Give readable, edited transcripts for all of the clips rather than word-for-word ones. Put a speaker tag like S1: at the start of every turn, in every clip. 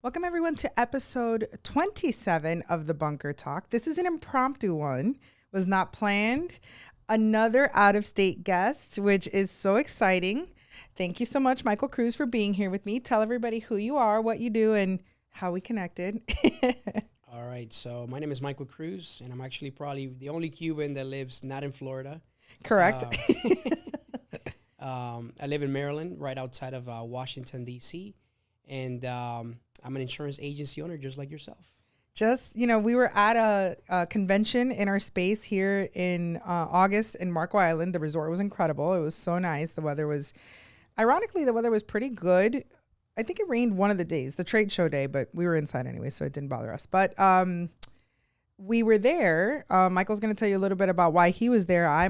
S1: Welcome, everyone, to episode 27 of The Bunker Talk. This is an impromptu one, was not planned. Another out-of-state guest, which is so exciting. Thank you so much, Michael Cruz, for being here with me. Tell everybody who you are, what you do, and how we connected.
S2: All right, so my name is Michael Cruz, and I'm actually probably the only Cuban that lives not in Florida.
S1: Correct.
S2: I live in Maryland, right outside of Washington, D.C., and I'm an insurance agency owner just like yourself.
S1: We were at a convention in our space here in August in Marco Island. The resort was incredible. It was so nice. Ironically, the weather was pretty good. I think it rained one of the days, the trade show day, but we were inside anyway, so it didn't bother us. But we were there. Michael's going to tell you a little bit about why he was there. I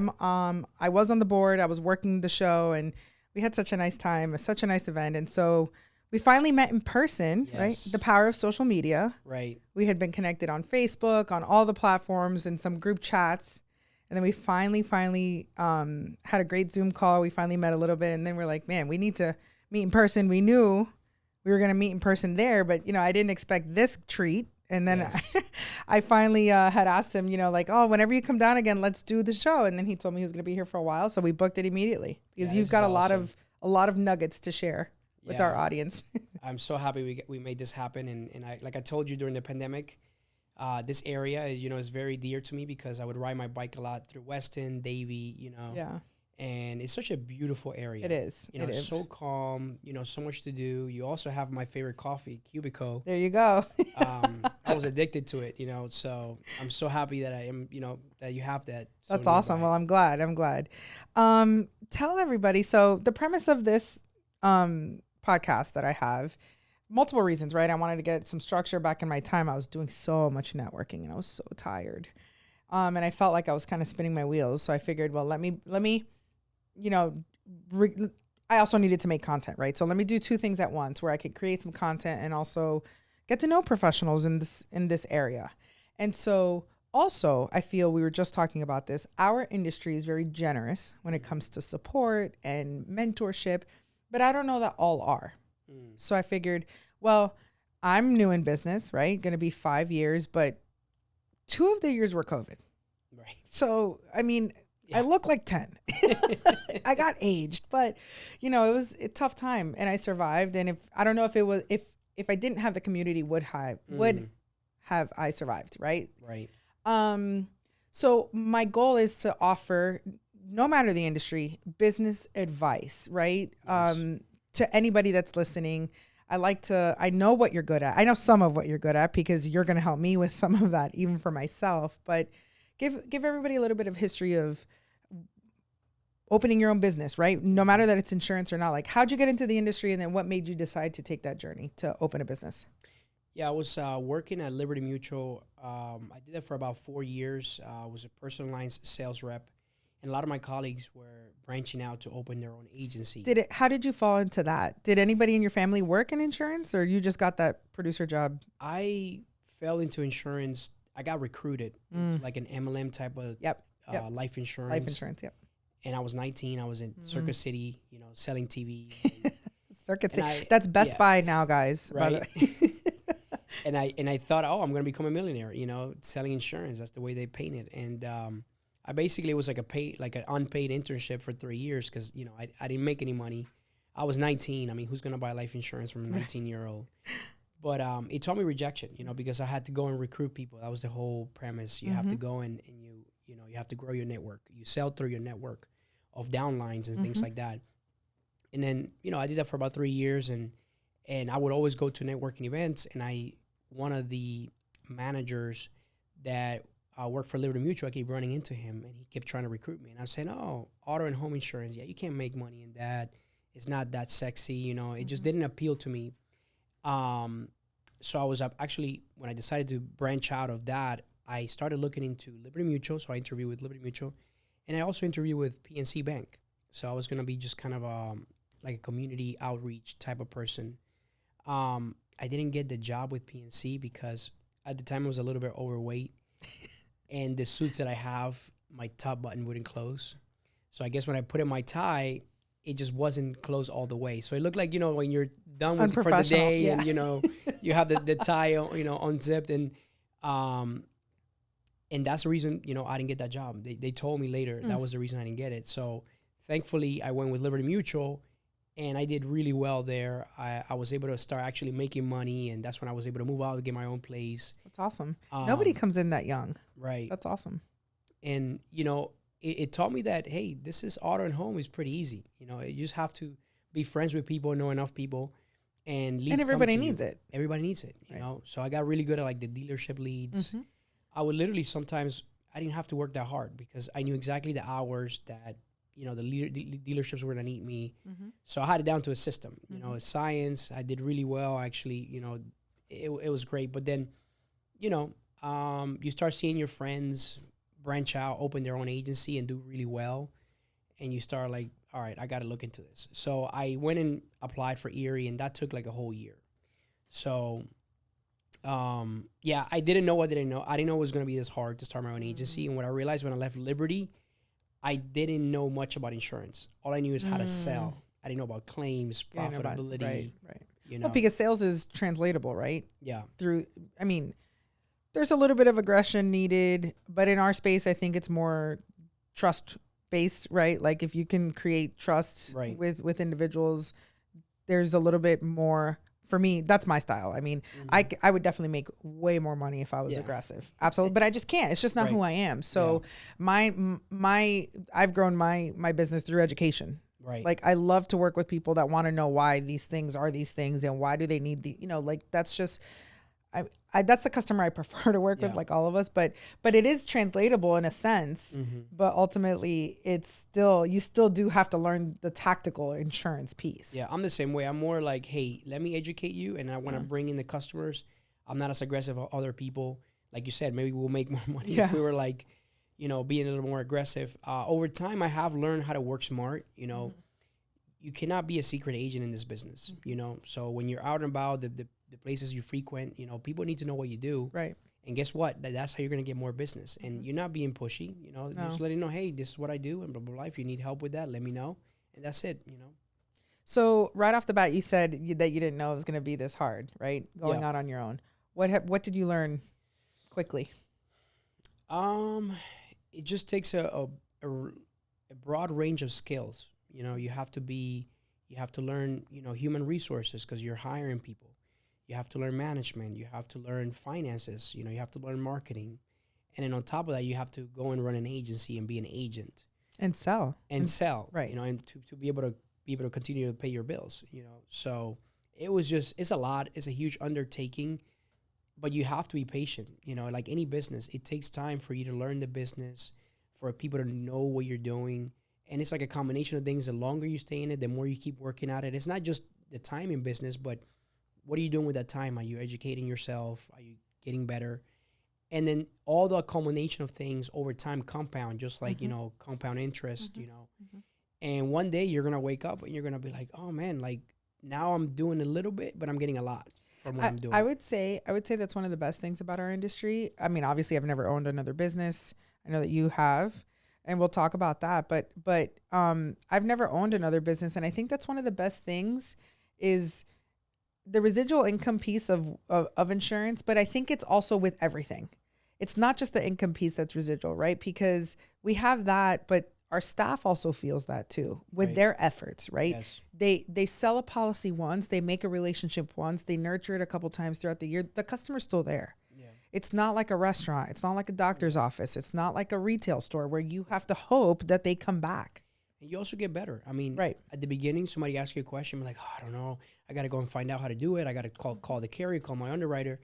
S1: was on the board. I was working the show, and we had such a nice time, such a nice event. And so we finally met in person,
S2: Yes.
S1: right? The power of social media.
S2: Right.
S1: We had been connected on Facebook, on all the platforms, and some group chats. And then we finally had a great Zoom call. We finally met a little bit, and then we're like, man, we need to meet in person. We knew we were going to meet in person there, but, I didn't expect this treat. And then
S2: Yes.
S1: I finally had asked him, whenever you come down again, let's do the show. And then he told me he was going to be here for a while. So we booked it immediately because
S2: Yeah,
S1: you've
S2: this
S1: got
S2: is
S1: a lot of nuggets to share with
S2: Yeah.
S1: our audience.
S2: I'm so happy we made this happen, and I, like I told you during the pandemic, this area is very dear to me because I would ride my bike a lot through Weston, Davie,
S1: Yeah,
S2: and it's such a beautiful area.
S1: it is.
S2: It's so calm, so much to do. You also have my favorite coffee, Cubico.
S1: There you go.
S2: I was addicted to it, so I'm so happy that I am, that you have that. So
S1: That's awesome.
S2: nearby.
S1: Well, I'm glad. Tell everybody. So the premise of this podcast that I have, multiple reasons, right? I wanted to get some structure back in my time. I was doing so much networking and I was so tired. And I felt like I was kind of spinning my wheels. So I figured, well, let me, I also needed to make content, right? So let me do two things at once where I could create some content and also get to know professionals in this area. And so also, I feel we were just talking about this. Our industry is very generous when it comes to support and mentorship, but I don't know that all are. So I figured, well, I'm new in business, right? Going to be 5 years, but 2 of the years were COVID.
S2: Right.
S1: So, I mean,
S2: Yeah.
S1: I look like 10. I got aged, but it was a tough time and I survived. And if I didn't have the community, would have I survived, right?
S2: Right.
S1: So my goal is to offer, no matter the industry, business advice, right?
S2: Yes.
S1: To anybody that's listening. I know what you're good at. I know some of what you're good at because you're going to help me with some of that, even for myself. But give everybody a little bit of history of opening your own business, right? No matter that it's insurance or not. Like, how'd you get into the industry, and then what made you decide to take that journey to open a business?
S2: Yeah, I was working at Liberty Mutual. I did that for about 4 years. I was a personal lines sales rep, and a lot of my colleagues were branching out to open their own agency.
S1: How did you fall into that? Did anybody in your family work in insurance, or you just got that producer job?
S2: I fell into insurance. I got recruited into like an MLM type of
S1: Yep.
S2: life insurance.
S1: Life insurance. Yep.
S2: And I was 19. I was in Circuit City, selling TV.
S1: Circuit
S2: And
S1: City. That's Best
S2: yeah.
S1: Buy now, guys. by the
S2: Right.
S1: way.
S2: And I thought, I'm going to become a millionaire, selling insurance. That's the way they paint it. And I basically was like an unpaid internship for 3 years because, I didn't make any money. I was 19. I mean, who's going to buy life insurance from a 19-year-old? But it taught me rejection, because I had to go and recruit people. That was the whole premise. You have to go and you have to grow your network. You sell through your network of downlines and things like that. And then, I did that for about 3 years, and I would always go to networking events. And one of the managers that worked for Liberty Mutual, I keep running into him, and he kept trying to recruit me. And I was saying, oh, auto and home insurance, yeah, you can't make money in that. It's not that sexy, it just didn't appeal to me. So I was actually, when I decided to branch out of that, I started looking into Liberty Mutual. So I interviewed with Liberty Mutual, and I also interviewed with PNC Bank. So I was going to be just kind of like a community outreach type of person. I didn't get the job with PNC because at the time I was a little bit overweight, and the suits that I have, my top button wouldn't close. So I guess when I put in my tie, it just wasn't closed all the way. So it looked like, when you're done with for the day,
S1: yeah.
S2: and you have the tie, unzipped, and that's the reason, I didn't get that job. They told me later that was the reason I didn't get it. So thankfully I went with Liberty Mutual, and I did really well there. I was able to start actually making money, and that's when I was able to move out and get my own place.
S1: That's awesome. Nobody comes in that young.
S2: Right.
S1: That's awesome.
S2: And, it taught me that, hey, this is auto and home is pretty easy. You just have to be friends with people, know enough people, and leads.
S1: And everybody needs it.
S2: Everybody needs it, you know. So I got really good at like the dealership leads. I would literally sometimes, I didn't have to work that hard because I knew exactly the hours that, the dealerships were going to need me. So I had it down to a system, science. I did really well, actually, it was great. But then, you start seeing your friends branch out, open their own agency and do really well. And you start like, all right, I got to look into this. So I went and applied for Erie, and that took like a whole year. So, I didn't know what I didn't know. I didn't know it was going to be this hard to start my own agency. And what I realized when I left Liberty, I didn't know much about insurance. All I knew is how to sell. I didn't know about claims, profitability.
S1: Right. Well, because sales is translatable, right?
S2: Yeah.
S1: There's a little bit of aggression needed, but in our space, I think it's more trust based, right? Like if you can create trust with individuals, there's a little bit more. For me, that's my style. I would definitely make way more money if I was aggressive. Absolutely. But I just can't. It's just not who I am. So I've grown my business through education.
S2: Right.
S1: Like I love to work with people that want to know why these things are these things and why do they need that's just, that's the customer I prefer to work with, like all of us, but it is translatable in a sense, but ultimately you still do have to learn the tactical insurance piece.
S2: Yeah. I'm the same way. I'm more like, hey, let me educate you. And I want to bring in the customers. I'm not as aggressive as other people. Like you said, maybe we'll make more money if we were like, being a little more aggressive. Over time, I have learned how to work smart. You cannot be a secret agent in this business, So when you're out and about, the places you frequent, people need to know what you do.
S1: Right.
S2: And guess what? That's how you're going to get more business. And you're not being pushy, no. Just letting them know, hey, this is what I do and blah, blah, blah. If you need help with that, let me know. And that's it,
S1: So right off the bat, you said that you didn't know it was going to be this hard, right? Going out on your own. What did you learn quickly?
S2: It just takes a broad range of skills. You have to learn, human resources because you're hiring people. You have to learn management. You have to learn finances. You have to learn marketing. And then on top of that, you have to go and run an agency and be an agent.
S1: And sell.
S2: Right. And to be able to continue to pay your bills, So it's a lot. It's a huge undertaking, but you have to be patient. Like any business, it takes time for you to learn the business, for people to know what you're doing. And it's like a combination of things. The longer you stay in it, the more you keep working at it. It's not just the time in business, but what are you doing with that time? Are you educating yourself? Are you getting better? And then all the culmination of things over time compound, just like, compound interest, And one day you're going to wake up and you're going to be like, oh, man, like now I'm doing a little bit, but I'm getting a lot from what I'm doing. I would say
S1: that's one of the best things about our industry. Obviously, I've never owned another business. I know that you have. And we'll talk about that, but I've never owned another business, and I think that's one of the best things is the residual income piece of insurance. But I think it's also with everything. It's not just the income piece that's residual, right? Because we have that, but our staff also feels that too with their efforts, right?
S2: Yes.
S1: They sell a policy once, they make a relationship once, they nurture it a couple times throughout the year. The customer's still there. It's not like a restaurant. It's not like a doctor's office. It's not like a retail store where you have to hope that they come back.
S2: And you also get better. At the beginning, somebody asks you a question, you're like, oh, I don't know. I got to go and find out how to do it. I got to call the carrier, call my underwriter.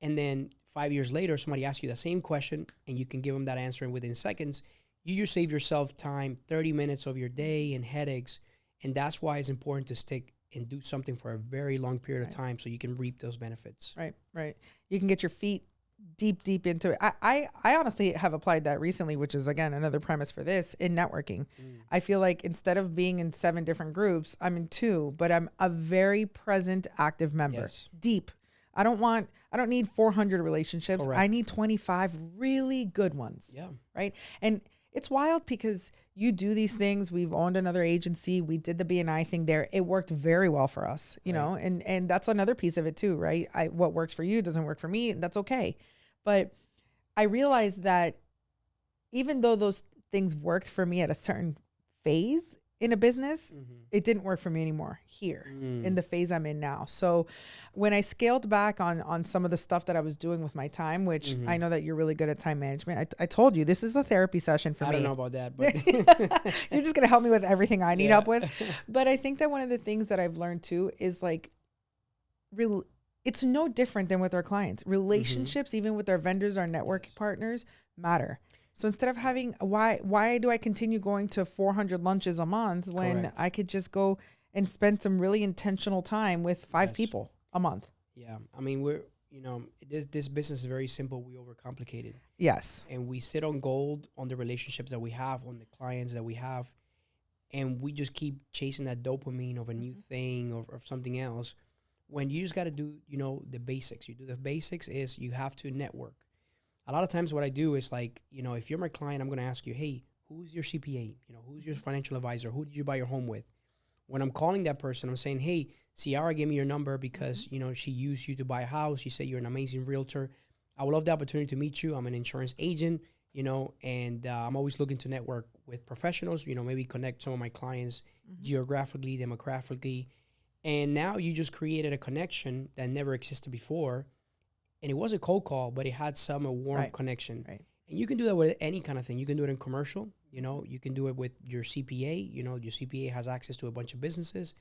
S2: And then 5 years later, somebody asks you the same question and you can give them that answer within seconds. You just save yourself time, 30 minutes of your day and headaches. And that's why it's important to stick and do something for a very long period of time so you can reap those benefits.
S1: Right. You can get your feet deep into it. I honestly have applied that recently, which is again another premise for this in networking. I feel like instead of being in 7 different groups, I'm in 2, but I'm a very present, active member. Deep. I don't need 400 relationships. Correct. I need 25 really good ones.
S2: Yeah.
S1: Right. And it's wild because you do these things. We've owned another agency. We did the B&I thing there. It worked very well for us, you know, and that's another piece of it too, right? What works for you doesn't work for me. And that's okay. But I realized that even though those things worked for me at a certain phase in a business, it didn't work for me anymore here in the phase I'm in now. So when I scaled back on some of the stuff that I was doing with my time, which I know that you're really good at time management. I told you, this is a therapy session for me.
S2: I don't know about that, but
S1: you're just going to help me with everything I need help with. But I think that one of the things that I've learned too is like, it's no different than with our clients. Relationships, even with our vendors, our network partners, matter. So instead of having, why do I continue going to 400 lunches a month when I could just go and spend some really intentional time with 5 people a month?
S2: Yeah. I mean, this business is very simple. We overcomplicate it.
S1: Yes.
S2: And we sit on gold on the relationships that we have, on the clients that we have. And we just keep chasing that dopamine of a new thing or something else. When you just got to do, the basics. You do the basics is you have to network. A lot of times what I do is like, if you're my client, I'm going to ask you, hey, who's your CPA? Who's your financial advisor? Who did you buy your home with? When I'm calling that person, I'm saying, hey, Ciara gave me your number because, she used you to buy a house. She said you're an amazing realtor. I would love the opportunity to meet you. I'm an insurance agent, and I'm always looking to network with professionals, maybe connect some of my clients geographically, demographically. And now you just created a connection that never existed before. And it was a cold call, but it had some warm connection. Right. And you can do that with any kind of thing. You can do it in commercial. You can do it with your CPA. Your CPA has access to a bunch of businesses.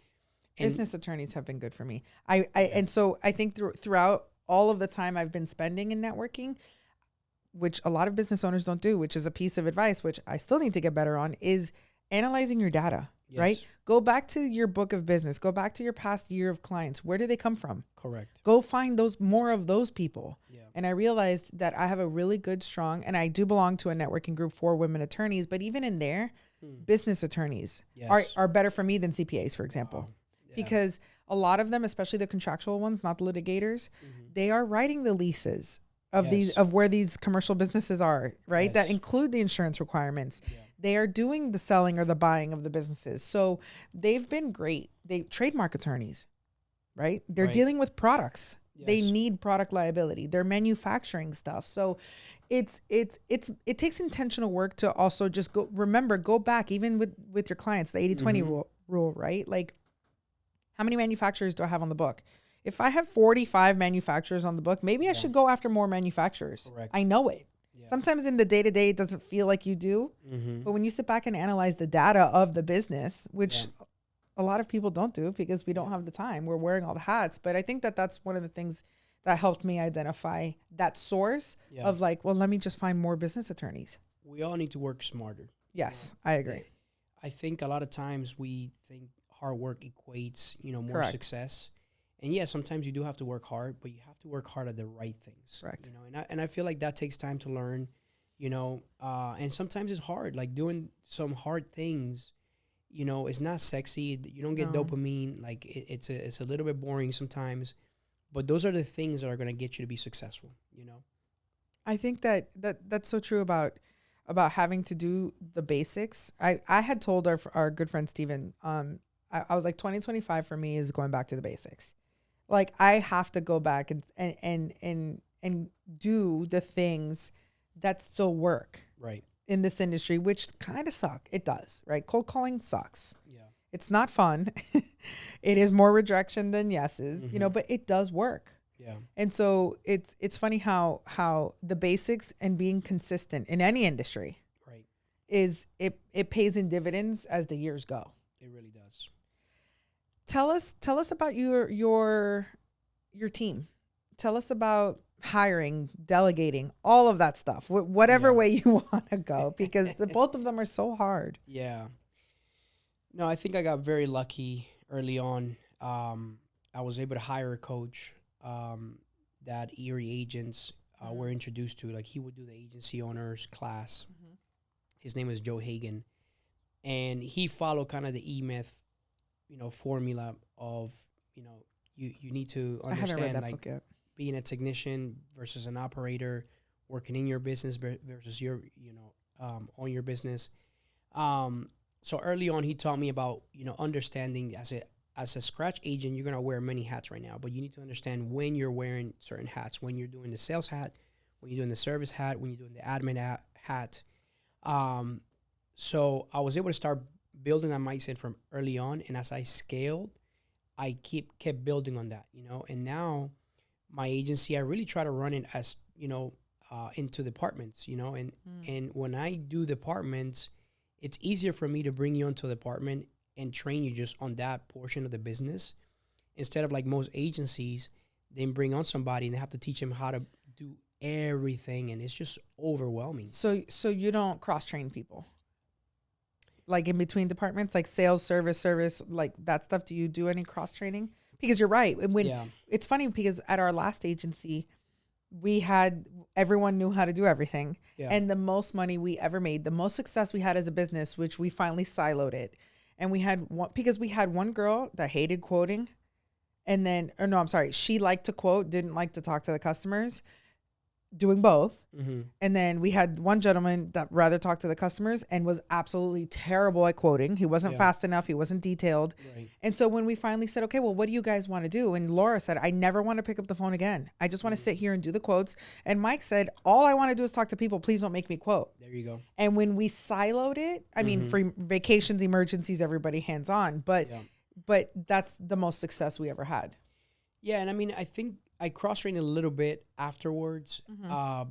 S2: And
S1: business attorneys have been good for me. And so I think throughout all of the time I've been spending in networking, which a lot of business owners don't do, which is a piece of advice, which I still need to get better on, is analyzing your data. Yes. Right? Go back to your book of business. Go back to your past year of clients. Where do they come from?
S2: Correct.
S1: Go find more of those people.
S2: Yeah.
S1: And I realized that I have a really good, strong, and I do belong to a networking group for women attorneys, but even in there, business attorneys are better for me than CPAs, for example. Because a lot of them, especially the contractual ones, not the litigators, they are writing the leases of where these commercial businesses are, right? That include the insurance requirements. Yeah. They are doing the selling or the buying of the businesses. So they've been great. They trademark attorneys, right? They're dealing with products. Yes. They need product liability. They're manufacturing stuff. So it takes intentional work to also just go back even with your clients, the 80-20 rule, right? Like, how many manufacturers do I have on the book? If I have 45 manufacturers on the book, maybe I should go after more manufacturers. Correct. I know it. Yeah. Sometimes in the day-to-day, it doesn't feel like you do. But when you sit back and analyze the data of the business, which a lot of people don't do because we don't have the time, we're wearing all the hats. But I think that that's one of the things that helped me identify that source of like, well, let me just find more business attorneys.
S2: We all need to work smarter.
S1: Yes, I agree.
S2: I think a lot of times we think hard work equates, more success. And sometimes you do have to work hard, but you have to work hard at the right things. Correct. And I feel like that takes time to learn, and sometimes it's hard, like doing some hard things, it's not sexy. You don't get dopamine. Like it's a little bit boring sometimes, but those are the things that are going to get you to be successful,
S1: I think that's so true about having to do the basics. I had told our good friend, Steven, I was like, 2025 for me is going back to the basics. Like I have to go back and do the things that still work in this industry, which kind of suck. It does, right? Cold calling sucks. Yeah. It's not fun. It is more rejection than yeses, but it does work. Yeah. And so it's funny how the basics and being consistent in any industry is it pays in dividends as the years go.
S2: It really does.
S1: Tell us about your team. Tell us about hiring, delegating, all of that stuff. Whatever way you want to go, because both of them are so hard.
S2: Yeah. No, I think I got very lucky early on. I was able to hire a coach that Erie agents were introduced to. Like he would do the agency owners class. His name is Joe Hagan, and he followed kind of the E-Myth formula of, you need to understand, I haven't read that book yet. Being a technician versus an operator, working in your business versus your, on your business. So early on, he taught me about, understanding as a scratch agent, you're going to wear many hats right now, but you need to understand when you're wearing certain hats, when you're doing the sales hat, when you're doing the service hat, when you're doing the admin hat. So I was able to start building that mindset from early on. And as I scaled, I kept building on that, and now my agency, I really try to run it as, into departments, and when I do departments, it's easier for me to bring you into a department and train you just on that portion of the business, instead of like most agencies, they bring on somebody and they have to teach them how to do everything, and it's just overwhelming.
S1: So you don't cross-train people? Like in between departments, like sales, service, like that stuff? Do you do any cross-training? Because you're right. It's funny because at our last agency, everyone knew how to do everything. Yeah. And the most money we ever made, the most success we had as a business, which we finally siloed it. And we had one girl that hated quoting. And then, she liked to quote, didn't like to talk to the customers, doing both. Mm-hmm. And then we had one gentleman that rather talked to the customers and was absolutely terrible at quoting. He wasn't fast enough. He wasn't detailed. Right. And so when we finally said, okay, well, what do you guys want to do? And Laura said, I never want to pick up the phone again. I just want to sit here and do the quotes. And Mike said, all I want to do is talk to people. Please don't make me quote.
S2: There you go.
S1: And when we siloed it, I mean, for vacations, emergencies, everybody hands on, but that's the most success we ever had.
S2: Yeah. And I mean, I think I cross-trained a little bit afterwards,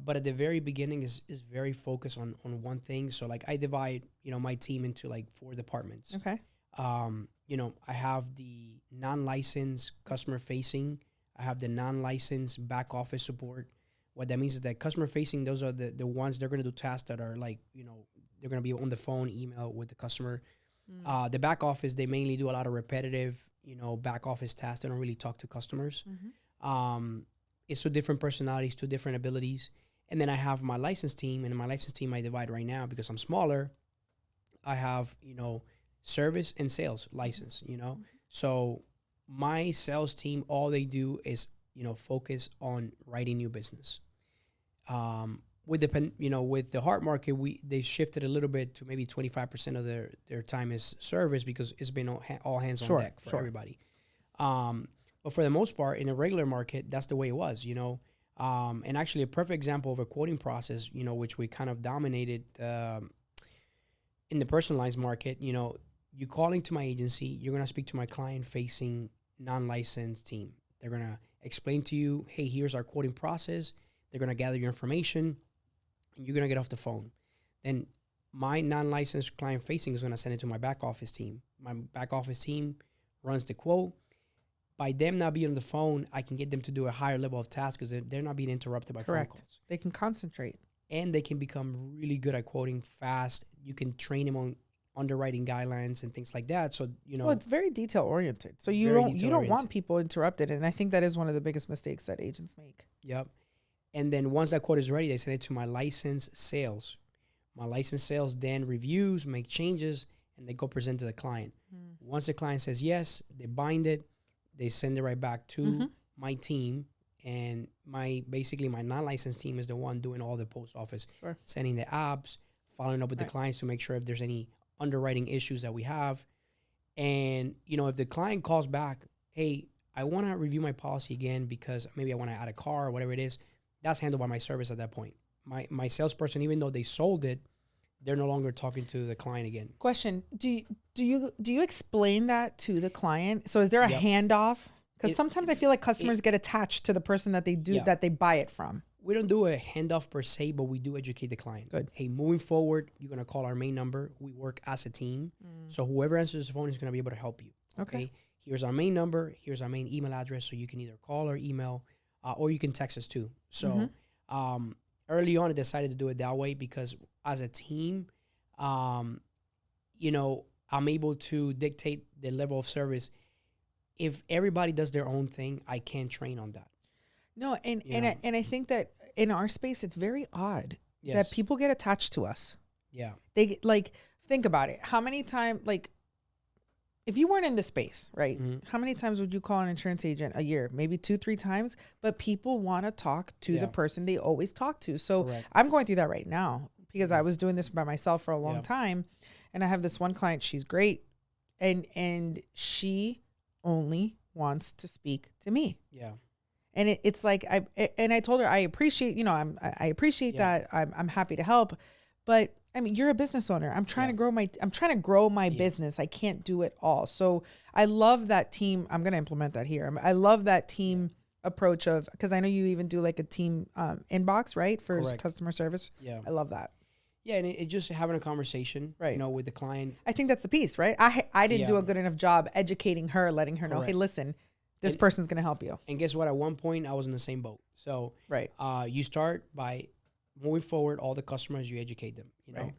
S2: but at the very beginning is very focused on one thing. So like I divide, my team into like 4 departments.
S1: Okay.
S2: I have the non-licensed customer facing. I have the non-licensed back office support. What that means is that customer facing, those are the ones they're going to do tasks that are like, they're going to be on the phone, email with the customer. The back office, they mainly do a lot of repetitive, back office tasks. They don't really talk to customers. It's 2 different personalities, 2 different abilities. And then I have my license team, and in my license team I divide right now because I'm smaller. I have, service and sales license, So my sales team, all they do is, focus on writing new business. With the hard market, they shifted a little bit to maybe 25% of their time is service because it's been all hands on deck for everybody. But for the most part, in a regular market, that's the way it was, and actually a perfect example of a quoting process, which we kind of dominated in the personalized market. You call into my agency, you're going to speak to my client-facing non-licensed team. They're going to explain to you, hey, here's our quoting process. They're going to gather your information, and you're going to get off the phone. Then my non-licensed client-facing is going to send it to my back office team. My back office team runs the quote. By them not being on the phone, I can get them to do a higher level of tasks because they're not being interrupted by phone calls.
S1: They can concentrate.
S2: And they can become really good at quoting fast. You can train them on underwriting guidelines and things like that. So,
S1: Well, it's very detail oriented. So you don't want people interrupted. And I think that is one of the biggest mistakes that agents make.
S2: Yep. And then once that quote is ready, they send it to my licensed sales. My licensed sales then reviews, make changes, and they go present to the client. Once the client says yes, they bind it. They send it right back to my team, and my non-licensed team is the one doing all the post office, sending the apps, following up with the clients to make sure if there's any underwriting issues that we have. And, if the client calls back, hey, I want to review my policy again because maybe I want to add a car or whatever it is, that's handled by my service at that point. My salesperson, even though they sold it, they're no longer talking to the client again.
S1: Question: Do you explain that to the client? So is there a handoff? Because sometimes I feel like customers get attached to the person that they buy it from.
S2: We don't do a handoff per se, but we do educate the client.
S1: Good.
S2: Hey, moving forward, you're gonna call our main number. We work as a team, so whoever answers the phone is gonna be able to help you. Okay. Here's our main number. Here's our main email address, so you can either call or email, or you can text us too. So. Early on, I decided to do it that way because as a team, I'm able to dictate the level of service. If everybody does their own thing, I can't train on that.
S1: No, and I think that in our space, it's very odd that people get attached to us.
S2: Yeah.
S1: They think about it. How many times, if you weren't in the space, right? How many times would you call an insurance agent a year? Maybe 2-3 times, but people want to talk to the person they always talk to. So I'm going through that right now. because I was doing this by myself for a long
S2: Yeah.
S1: time. And I have this one client, she's great. And she only wants to speak to me.
S2: Yeah.
S1: And it's like, I told her, I appreciate, I appreciate
S2: Yeah.
S1: that. I'm happy to help. But I mean, you're a business owner. I'm trying to grow my business. I can't do it all. So I love that team. I'm going to implement that here. I love that team approach of, because I know you even do like a team inbox, right? For
S2: Correct.
S1: customer service.
S2: Yeah.
S1: I love that.
S2: Yeah, and it just having a conversation,
S1: Right.
S2: with the client.
S1: I think that's the piece, right? I didn't do
S2: Yeah.
S1: a good enough job educating her, letting her know, hey,
S2: Correct.
S1: listen, this
S2: And-
S1: person's going to help you.
S2: And guess what? At one point, I was in the same boat. So
S1: Right.
S2: you start by moving forward all the customers, you educate them,
S1: Right.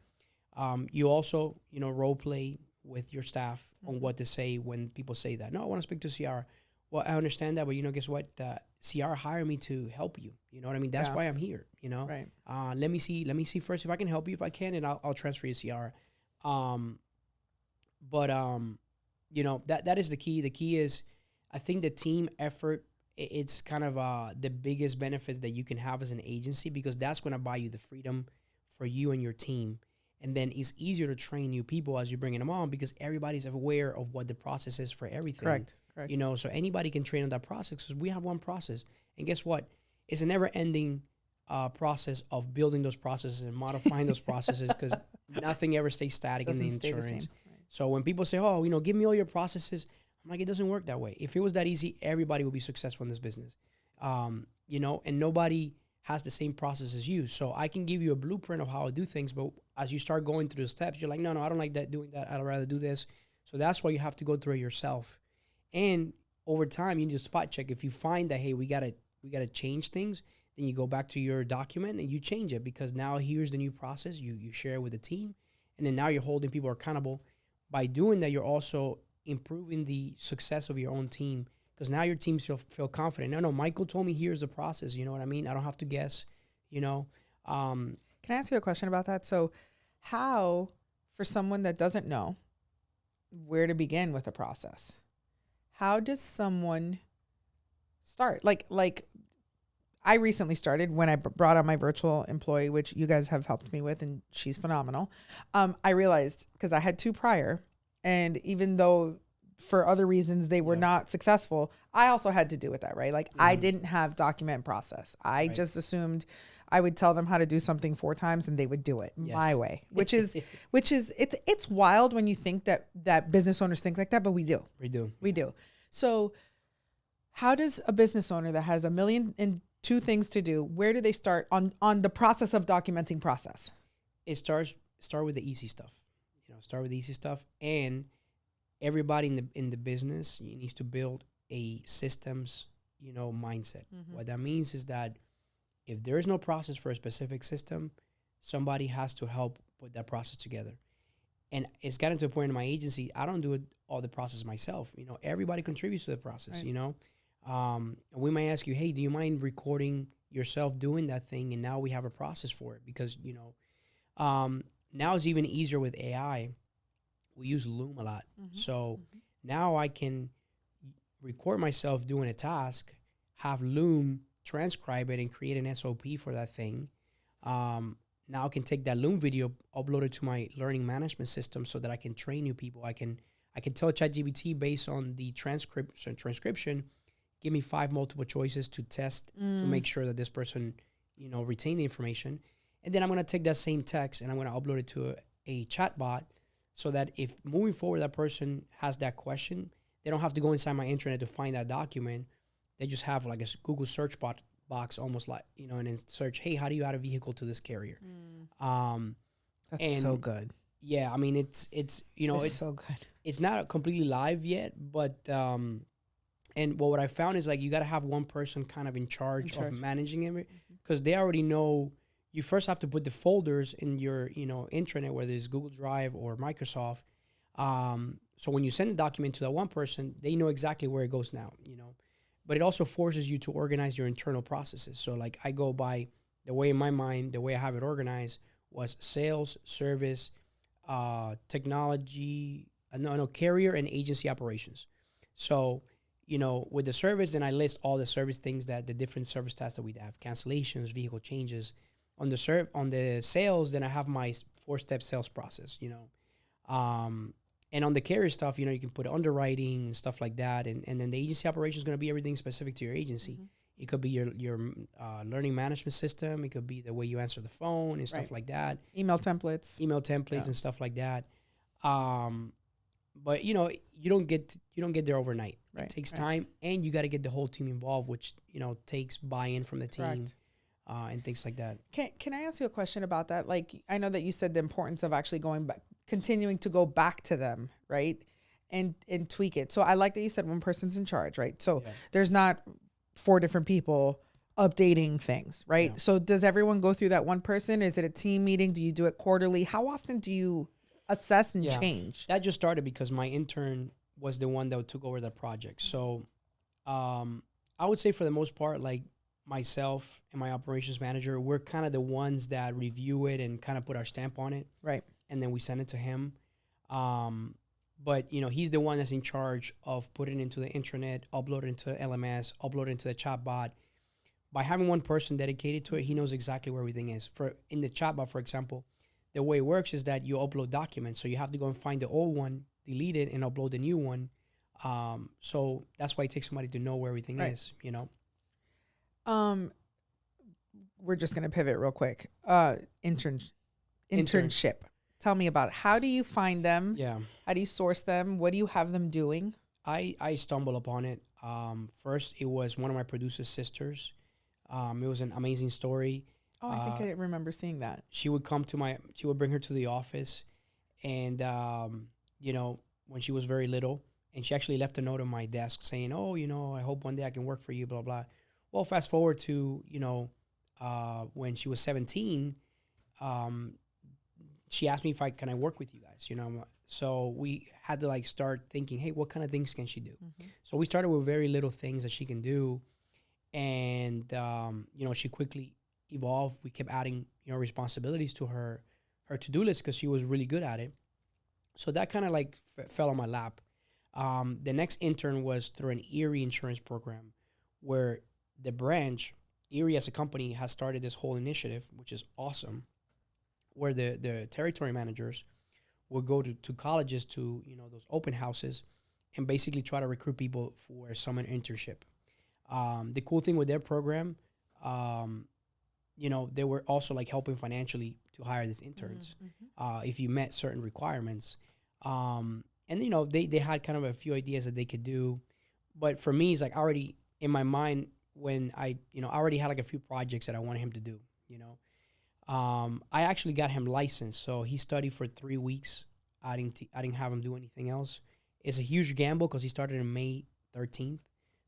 S2: You also, role play with your staff on what to say when people say that. No, I want to speak to CR. Well, I understand that, but guess what? CR hired me to help you. You know what I mean? That's
S1: Yeah.
S2: why I'm here.
S1: Right.
S2: Let me see first if I can help you. If I can, and I'll transfer you to CR. That is the key. The key is, I think the team effort. It's kind of the biggest benefits that you can have as an agency, because that's going to buy you the freedom for you and your team. And then it's easier to train new people as you're bringing them on, because everybody's aware of what the process is for everything.
S1: Correct.
S2: So anybody can train on that process, because we have one process. And guess what? It's a never-ending process of building those processes and modifying those processes, because nothing ever stays static in the insurance.
S1: Right.
S2: So when people say, oh, give me all your processes, I'm like, it doesn't work that way. If it was that easy, everybody would be successful in this business. And nobody has the same process as you. So I can give you a blueprint of how I do things, but as you start going through the steps, you're like, no, I don't like doing that. I'd rather do this. So that's why you have to go through it yourself. And over time, you need to spot check. If you find that, hey, we gotta change things, then you go back to your document and you change it, because now here's the new process. You share it with the team, and then now you're holding people accountable. By doing that, you're also improving the success of your own team, because now your teams feel confident. No, Michael told me here's the process. You know what I mean? I don't have to guess.
S1: Can I ask you a question about that? So how, for someone that doesn't know where to begin with a process, how does someone start? Like I recently started when I brought on my virtual employee, which you guys have helped me with, and she's phenomenal. I realized, because I had 2 prior, and even though for other reasons they were not successful, I also had to do with that, right? Like I didn't have document and process. I just assumed I would tell them how to do something 4 times and they would do it my way, which is it's wild when you think that business owners think like that, but we do. We do. So how does a business owner that has 1,000,002 things to do, where do they start on the process of documenting process?
S2: It start with the easy stuff. Start with the easy stuff, and everybody in the business needs to build a systems, mindset. Mm-hmm. What that means is that if there is no process for a specific system, somebody has to help put that process together. And it's gotten to a point in my agency, I don't do all the process myself. Everybody contributes to the process, And we might ask you, hey, do you mind recording yourself doing that thing? And now we have a process for it, because, now it's even easier with AI. We use Loom a lot. Mm-hmm. So now I can record myself doing a task, have Loom transcribe it and create an SOP for that thing. Now I can take that Loom video, upload it to my learning management system so that I can train new people. I can tell ChatGPT, based on the transcription, give me 5 multiple choices to test to make sure that this person, retain the information. And then I'm going to take that same text and I'm going to upload it to a chat bot, so that if moving forward that person has that question, they don't have to go inside my intranet to find that document. They just have like a Google search box, almost like, and then search, hey, how do you add a vehicle to this carrier?
S1: That's so good.
S2: Yeah, I mean, it's it's
S1: so good.
S2: It's not completely live yet, but and what I found is, like, you got to have one person kind of in charge of managing it, because they already know. You first have to put the folders in your, intranet, whether it's Google Drive or Microsoft. So when you send the document to that one person, they know exactly where it goes now, But it also forces you to organize your internal processes. So, like, I go by the way in my mind, the way I have it organized was sales, service, technology, carrier and agency operations. So, with the service, then I list all the service things, that the different service tasks that we have: cancellations, vehicle changes, On the sales, then I have my 4-step sales process, and on the carrier stuff, you can put underwriting and stuff like that. And then the agency operation is going to be everything specific to your agency. Mm-hmm. It could be your learning management system. It could be the way you answer the phone and stuff like that.
S1: Email templates and
S2: stuff like that. But you don't get there overnight. Right. It takes time, and you got to get the whole team involved, which takes buy-in from the team. And things like that.
S1: Can I ask you a question about that? Like, I know that you said the importance of actually going back, continuing to go back to them, right? And tweak it. So I like that you said one person's in charge, right? So there's not 4 different people updating things, right? Yeah. So does everyone go through that one person? Is it a team meeting? Do you do it quarterly? How often do you assess and change?
S2: That just started because my intern was the one that took over the project. So I would say for the most part, like, myself and my operations manager, we're kind of the ones that review it and kind of put our stamp on it.
S1: Right.
S2: And then we send it to him. But, he's the one that's in charge of putting it into the intranet, upload it into LMS, upload it into the chatbot. By having one person dedicated to it, he knows exactly where everything is. In the chatbot, for example, the way it works is that you upload documents. So you have to go and find the old one, delete it, and upload the new one. So that's why it takes somebody to know where everything is,
S1: We're just going to pivot real quick. Internship. Tell me about it. How do you find them?
S2: Yeah.
S1: How do you source them? What do you have them doing?
S2: I stumbled upon it. First, it was one of my producer's sisters. It was an amazing story.
S1: Oh, I think I remember seeing that.
S2: She would bring her to the office, and, when she was very little, and she actually left a note on my desk saying, I hope one day I can work for you, blah, blah. Well, fast forward to, when she was 17, she asked me can I work with you guys, So we had to start thinking, hey, what kind of things can she do? Mm-hmm. So we started with very little things that she can do. And, she quickly evolved. We kept adding, responsibilities to her to-do list because she was really good at it. So that kind of fell on my lap. The next intern was through an Erie insurance program where the branch, Erie as a company, has started this whole initiative, which is awesome, where the territory managers will go to colleges to, those open houses and basically try to recruit people for summer internship. The cool thing with their program, they were also helping financially to hire these interns if you met certain requirements. And, they had kind of a few ideas that they could do. But for me, it's already in my mind, when I already had a few projects that I wanted him to do, I actually got him licensed. So he studied for 3 weeks. I didn't have him do anything else. It's a huge gamble because he started on May 13th.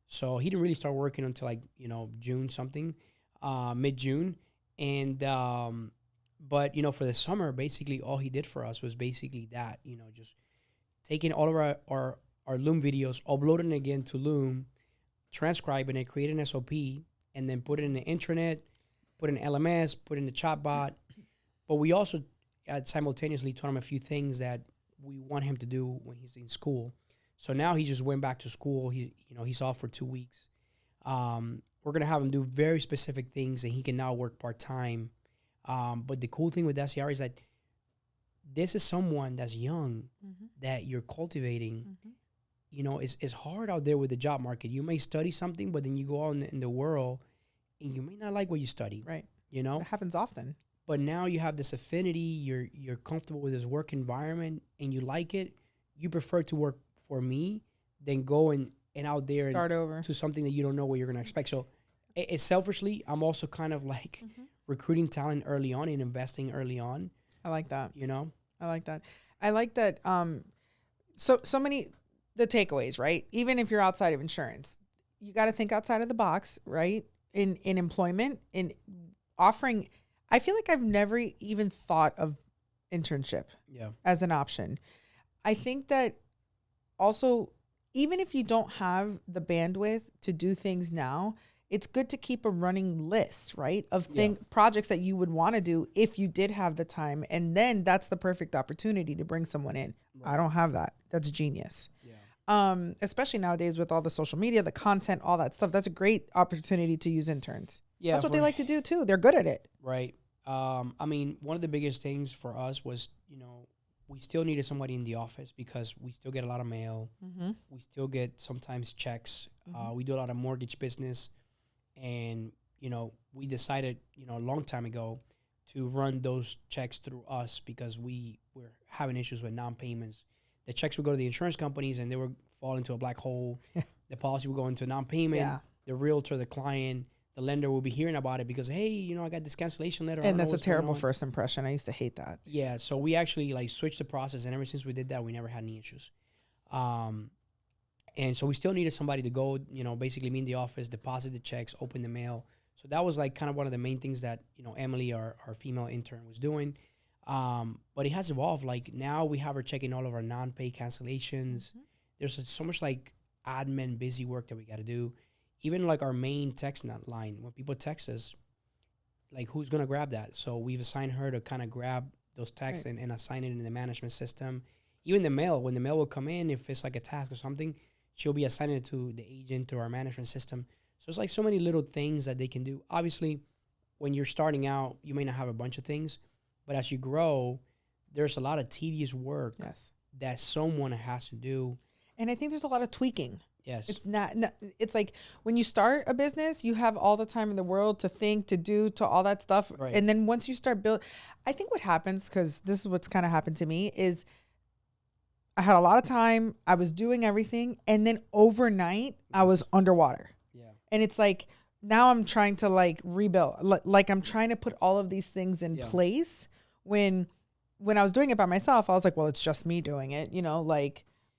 S2: So he didn't really start working until June something, mid-June. And, but, for the summer, basically all he did for us was basically that, just taking all of our Loom videos, uploading it again to Loom, transcribing it, create an SOP, and then put it in the intranet, put in LMS, put in the chatbot. But we also simultaneously taught him a few things that we want him to do when he's in school. So now he just went back to school. He's off for 2 weeks. We're gonna have him do very specific things, and he can now work part-time. But the cool thing with SCR is that this is someone that's young that you're cultivating. It's hard out there with the job market. You may study something, but then you go out in the world and you may not like what you study.
S1: Right. It happens often.
S2: But now you have this affinity, you're comfortable with this work environment and you like it. You prefer to work for me than go and out there
S1: start over
S2: to something that you don't know what you're going to expect. So it's selfishly, I'm also kind of recruiting talent early on and investing early on.
S1: I like that. I like that. I like that. So many, the takeaways, right? Even if you're outside of insurance, you got to think outside of the box, right? In employment, in offering, I feel like I've never even thought of internship as an option. I think that also, even if you don't have the bandwidth to do things now, it's good to keep a running list, right? Of projects that you would want to do if you did have the time. And then that's the perfect opportunity to bring someone in. Right. I don't have that. That's genius. Yeah. Especially nowadays with all the social media, the content, all that stuff. That's a great opportunity to use interns. Yeah. That's what they like to do too. They're good at it.
S2: Right. I mean, one of the biggest things for us was, we still needed somebody in the office because we still get a lot of mail.
S1: Mm-hmm.
S2: We still get sometimes checks.
S1: Mm-hmm.
S2: We do a lot of mortgage business. And, we decided, a long time ago to run those checks through us because we were having issues with non-payments. The checks would go to the insurance companies and they would fall into a black hole. The policy would go into non-payment.
S1: Yeah.
S2: The realtor, the client, the lender will be hearing about it because, hey, I got this cancellation letter.
S1: And that's a terrible first impression. I used to hate that.
S2: Yeah. So we actually switched the process. And ever since we did that, we never had any issues. And so we still needed somebody to go, basically be in the office, deposit the checks, open the mail. So that was kind of one of the main things that, Emily, our female intern, was doing. But it has evolved. Now we have her checking all of our non-pay cancellations. Mm-hmm. There's so much admin busy work that we got to do. Even our main text line, when people text us, who's going to grab that? So we've assigned her to kind of grab those texts and assign it in the management system. Even the mail, when the mail will come in, if it's a task or something, she'll be assigning it to the agent or our management system. So it's so many little things that they can do. Obviously, when you're starting out, you may not have a bunch of things, but as you grow, there's a lot of tedious work that someone has to do.
S1: And I think there's a lot of tweaking.
S2: Yes.
S1: It's not it's when you start a business, you have all the time in the world to think, to do, to all that stuff.
S2: Right.
S1: And then once you start I think what happens, because this is what's kind of happened to me, is I had a lot of time. I was doing everything. And then overnight, I was underwater.
S2: Yeah.
S1: And it's now I'm trying to rebuild. I'm trying to put all of these things in place. When I was doing it by myself, I was well, it's just me doing it.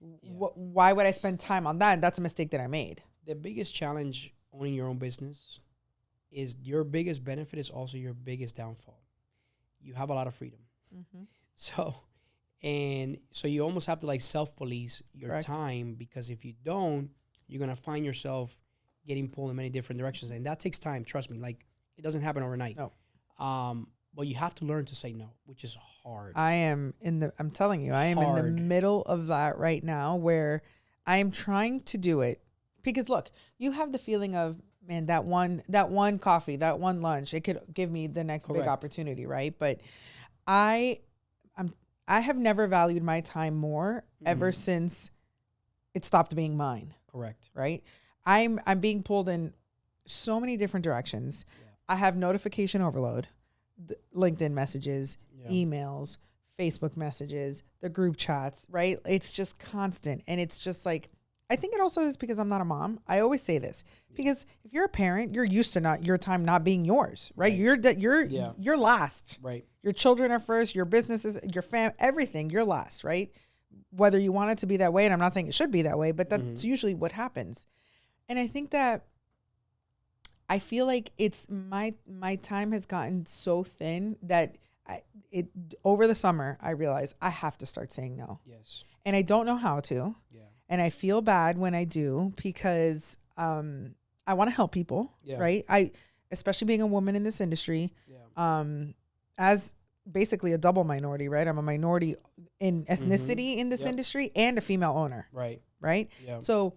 S1: Why would I spend time on that? And that's a mistake that I made.
S2: The biggest challenge owning your own business is your biggest benefit is also your biggest downfall. You have a lot of freedom. Mm-hmm. So you almost have to self-police your time, because if you don't, you're going to find yourself getting pulled in many different directions. And that takes time. Trust me. It doesn't happen overnight.
S1: No.
S2: But you have to learn to say no, which is hard.
S1: I'm telling you, I am in the middle of that right now, where I am trying to do it because look, you have the feeling of, man, that one coffee, that one lunch, it could give me the next big opportunity. Right. But I have never valued my time more ever since it stopped being mine.
S2: Correct.
S1: Right. I'm being pulled in so many different directions. Yeah. I have notification overload. LinkedIn messages, emails, Facebook messages, the group chats, right? It's just constant. And it's just I think it also is because I'm not a mom. I always say this because if you're a parent, you're used to your time not being yours, right? You're last,
S2: right?
S1: Your children are first, your businesses, your everything, you're last, right? Whether you want it to be that way. And I'm not saying it should be that way, but that's usually what happens. And I think that I feel it's my time has gotten so thin that over the summer, I realized I have to start saying no.
S2: Yes.
S1: And I don't know how to. Yeah. And I feel bad when I do because I want to help people, right? Especially being a woman in this industry, as basically a double minority, right? I'm a minority in ethnicity in this industry and a female owner.
S2: Right.
S1: Right.
S2: Yeah.
S1: So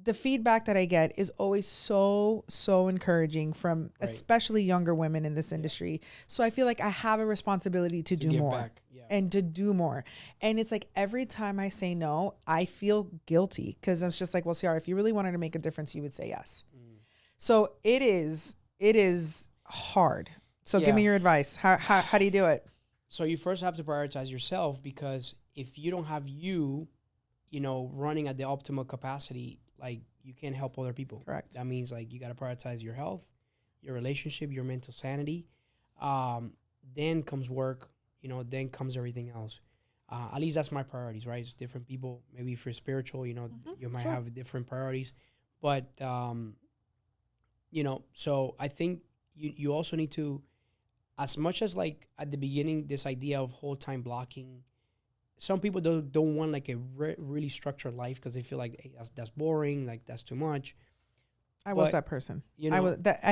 S1: the feedback that I get is always so encouraging from especially younger women in this industry. So I feel I have a responsibility to do more and to do more. And it's every time I say no, I feel guilty because it's just well, Ciara, if you really wanted to make a difference, you would say yes. So it is hard. So give me your advice. How do you do it?
S2: So you first have to prioritize yourself, because if you don't have you running at the optimal capacity, you can't help other people.
S1: Correct.
S2: That means you got to prioritize your health, your relationship, your mental sanity. Then comes work, then comes everything else. At least that's my priorities, right? It's different people. Maybe if you're spiritual, you might have different priorities. But, so I think you also need to, as much as at the beginning, this idea of whole time blocking, some people don't want a really structured life because they feel hey, that's boring, that's too much.
S1: I was that person. I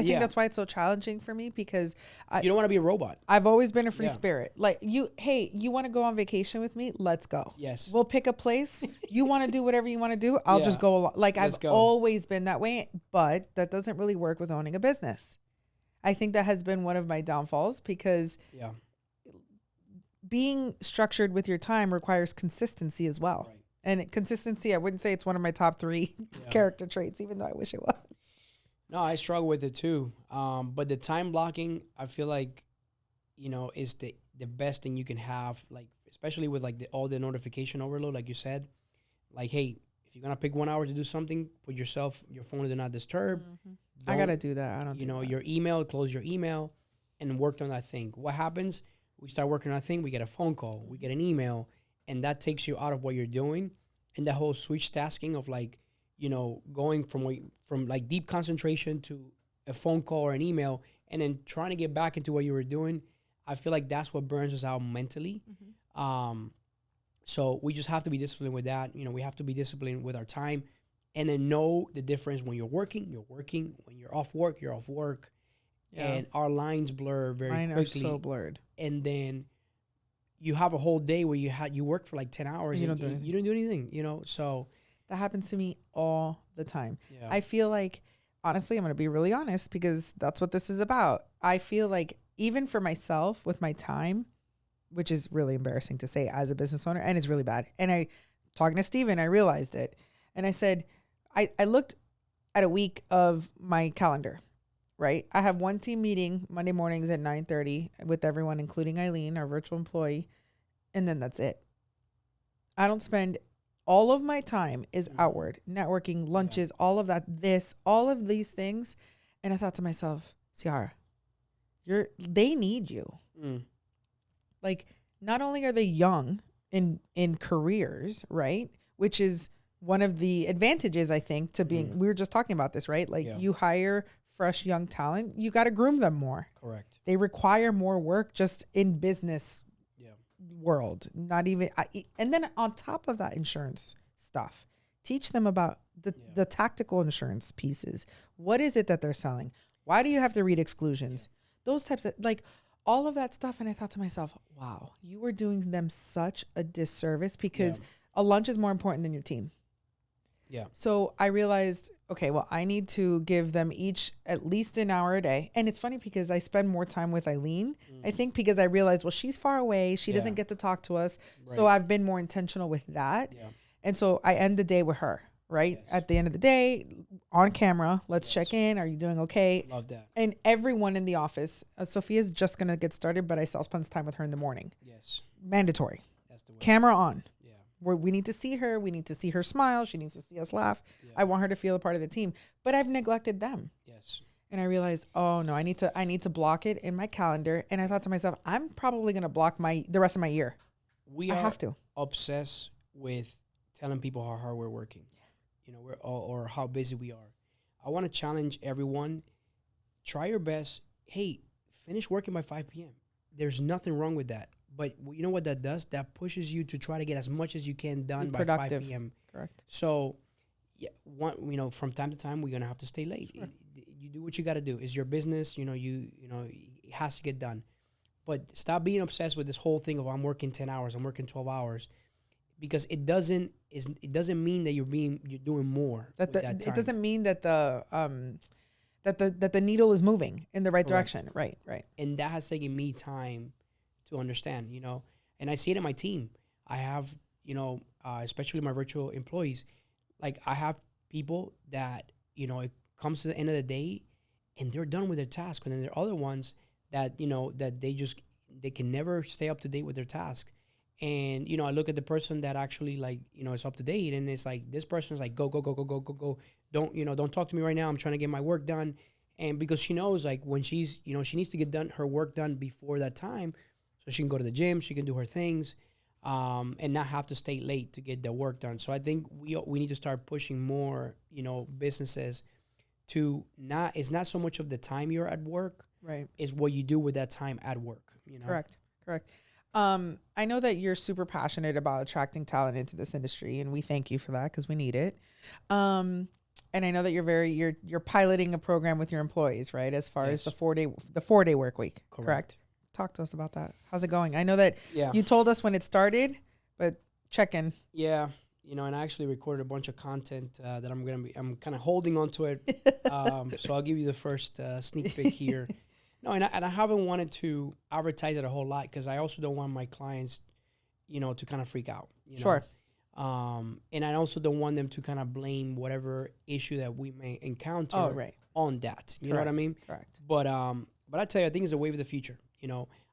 S1: think that's why it's so challenging for me, because
S2: you don't want to be a robot.
S1: I've always been a free spirit. You want to go on vacation with me? Let's go.
S2: Yes.
S1: We'll pick a place. You want to do whatever you want to do? I'll just go along. I've always been that way, but that doesn't really work with owning a business. I think that has been one of my downfalls because
S2: Yeah.
S1: being structured with your time requires consistency as well.
S2: Right.
S1: And consistency, I wouldn't say it's one of my top 3 character traits, even though I wish it was.
S2: No, I struggle with it too. But the time blocking, I feel like, is the best thing you can have. Like, especially with like all the notification overload, like you said. Like, hey, if you're gonna pick 1 hour to do something, put your phone to do not disturb.
S1: I gotta do that. I don't.
S2: Your email, close your email, and work on that thing. What happens? We start working on that thing. We get a phone call. We get an email, and that takes you out of what you're doing. And that whole switch tasking of like, going from like deep concentration to a phone call or an email, and then trying to get back into what you were doing. I feel like that's what burns us out mentally. So we just have to be disciplined with that. We have to be disciplined with our time, and then know the difference. When you're working, you're working. When you're off work, you're off work. Yeah. And our lines blur very quickly. Mine are
S1: so blurred.
S2: And then you have a whole day where you work for like 10 hours and you don't do anything, so.
S1: That happens to me all the time.
S2: Yeah.
S1: I feel like, honestly, I'm going to be really honest because that's what this is about. I feel like even for myself with my time, which is really embarrassing to say as a business owner, and it's really bad. And talking to Steven, I realized it. And I said, I looked at a week of my calendar, right? I have one team meeting Monday mornings at 9:30 with everyone, including Eileen, our virtual employee. And then that's it. I don't spend all of my time is outward, networking, lunches, all of that, all of these things. And I thought to myself, Ciara, they need you. Like, not only are they young in careers, right? Which is one of the advantages, I think, to being, we were just talking about this, right? Like, you hire fresh young talent, you got to groom them more.
S2: Correct.
S1: They require more work just in business world, not even, and then on top of that, insurance stuff. Teach them about the tactical insurance pieces. What is it that they're selling? Why do you have to read exclusions? Those types of, like, all of that stuff. And I thought to myself, wow, you are doing them such a disservice because a lunch is more important than your team.
S2: Yeah.
S1: So I realized, okay, well, I need to give them each at least an hour a day. And it's funny because I spend more time with Eileen, I think, because I realized, well, she's far away. She doesn't get to talk to us. Right. So I've been more intentional with that. Yeah. And so I end the day with her, right? Yes. At the end of the day, on camera, let's check in. Are you doing okay?
S2: Love that.
S1: And everyone in the office, Sophia's just going to get started, but I still spend time with her in the morning.
S2: Yes.
S1: Mandatory. That's the way. Camera on. We need to see her. We need to see her smile. She needs to see us laugh. Yeah. I want her to feel a part of the team, but I've neglected them.
S2: Yes.
S1: And I realized, oh no, I need to block it in my calendar. And I thought to myself, I'm probably going to block the rest of my year. I have to.
S2: Obsessed with telling people how hard we're working, or how busy we are. I want to challenge everyone. Try your best. Hey, finish working by 5 p.m. There's nothing wrong with that. But you know what that does? That pushes you to try to get as much as you can done by 5 p.m.
S1: Correct.
S2: So, from time to time, we're going to have to stay late. Sure. You do what you got to do. It's your business. It has to get done. But stop being obsessed with this whole thing of I'm working 10 hours, I'm working 12 hours. Because it doesn't mean that you're doing more. It
S1: doesn't mean that the needle is moving in the right direction. Right.
S2: And that has taken me time to understand, and I see it in my team. I have, especially my virtual employees, like I have people that, it comes to the end of the day and they're done with their task. And then there are other ones that, that they can never stay up to date with their task. And, I look at the person that actually is up to date, and it's like, this person is like, go. Don't talk to me right now. I'm trying to get my work done. And because she knows, like, when she's, she needs to get her work done before that time. So she can go to the gym, she can do her things, and not have to stay late to get the work done. So I think we need to start pushing more, businesses to it's not so much of the time you're at work,
S1: right?
S2: It's what you do with that time at work,
S1: Correct. I know that you're super passionate about attracting talent into this industry, and we thank you for that because we need it. And I know that you're piloting a program with your employees, right? As far as the 4-day work week, correct? Talk to us about that. How's it going? I know that you told us when it started, but check in.
S2: Yeah. And I actually recorded a bunch of content that I'm kind of holding on to it. So I'll give you the first sneak peek here. No, and I haven't wanted to advertise it a whole lot because I also don't want my clients, to kind of freak out.
S1: Sure.
S2: And I also don't want them to kind of blame whatever issue that we may encounter on that. You know what I mean?
S1: Correct.
S2: But I tell you, I think it's a wave of the future.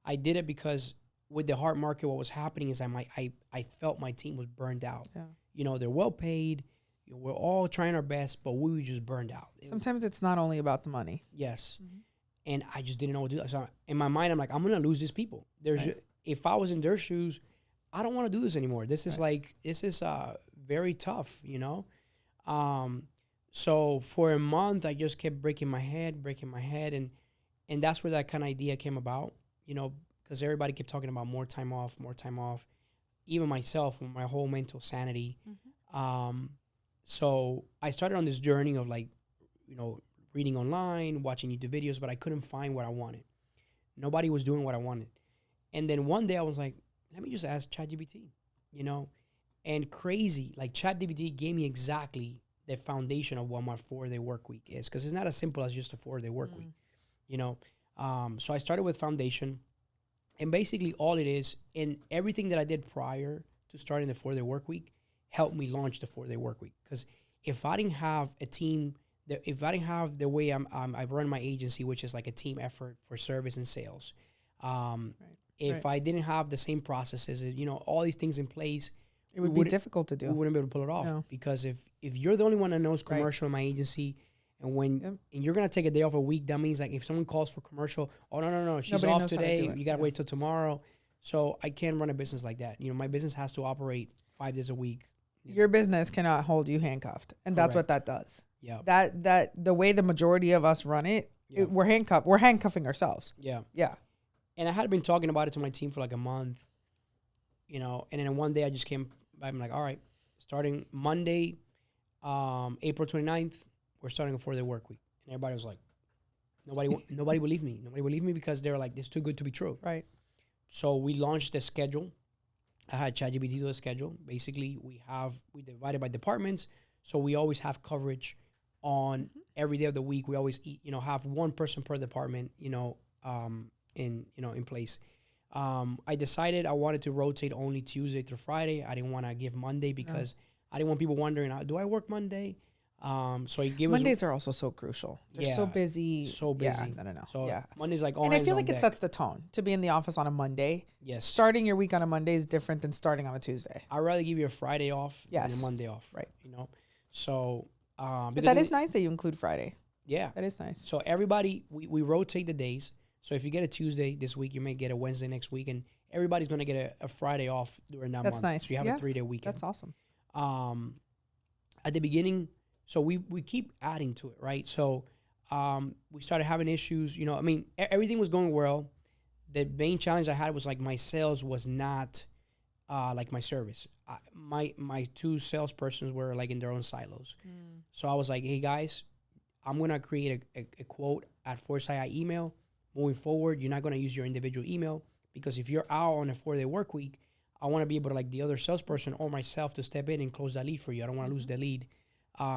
S2: I did it because with the hard market, what was happening is I felt my team was burned out.
S1: Yeah.
S2: They're well paid. We're all trying our best, but we were just burned out.
S1: Sometimes it's not only about the money.
S2: Yes. And I just didn't know what to do. So in my mind, I'm like, I'm going to lose these people. If I was in their shoes, I don't want to do this anymore. This is very tough, So for a month, I just kept breaking my head. And that's where that kind of idea came about, because everybody kept talking about more time off. Even myself, with my whole mental sanity. So I started on this journey of reading online, watching YouTube videos, but I couldn't find what I wanted. Nobody was doing what I wanted. And then one day I was like, let me just ask ChatGPT, and crazy, like ChatGPT gave me exactly the foundation of what my 4-day work week is. Cause it's not as simple as just a 4-day work week, So I started with foundation, and basically all it is, and everything that I did prior to starting the 4-day work week helped me launch the 4-day work week. Cause if I didn't have a team, if I didn't have the way I run my agency, which is like a team effort for service and sales, if I didn't have the same processes, all these things in place,
S1: it would be difficult to do.
S2: We wouldn't be able to pull it off because if you're the only one that knows commercial in my agency, and and you're gonna take a day off a week, that means like if someone calls for commercial, no, she's
S1: Nobody
S2: off
S1: knows how to do
S2: today.
S1: it.
S2: You gotta wait till tomorrow. So I can't run a business like that. My business has to operate 5 days a week.
S1: Your business cannot hold you handcuffed, and that's what that does.
S2: Yeah.
S1: That the way the majority of us run it, we're handcuffed. We're handcuffing ourselves.
S2: Yeah.
S1: Yeah.
S2: And I had been talking about it to my team for like a month, and then one day I just came by. I'm like, all right, starting Monday, April 29th, we're starting a 4-day work week. And everybody was like, nobody believed me. Nobody believed me because they were like, this is too good to be true.
S1: Right.
S2: So we launched the schedule. I had ChatGPT do a schedule. Basically, we divided by departments. So we always have coverage on every day of the week. We always have one person per department, in place. I decided I wanted to rotate only Tuesday through Friday. I didn't want to give Monday because I didn't want people wondering, do I work Monday? So I gave
S1: Mondays are also so crucial. They're so busy.
S2: So busy.
S1: Yeah, no.
S2: So Monday's like all
S1: and I
S2: hands
S1: feel
S2: on
S1: like
S2: deck.
S1: it sets the tone to be in the office on a Monday.
S2: Yes.
S1: Starting your week on a Monday is different than starting on a Tuesday.
S2: I'd rather give you a Friday off than a Monday off.
S1: Right.
S2: So
S1: but that is nice that you include Friday.
S2: Yeah.
S1: That is nice.
S2: So everybody, we rotate the days. So if you get a Tuesday this week, you may get a Wednesday next week, and everybody's going to get a Friday off during that month.
S1: That's nice.
S2: So you have a 3-day weekend.
S1: That's awesome.
S2: At the beginning, so we keep adding to it, right? So we started having issues. Everything was going well. The main challenge I had was like my sales was not like my service. My 2 salespersons were like in their own silos. So I was like, hey guys, I'm going to create a quote at Foresight email. Moving forward, you're not going to use your individual email, because if you're out on a 4-day work week, I want to be able to, like the other salesperson or myself, to step in and close that lead for you. I don't want to lose the lead,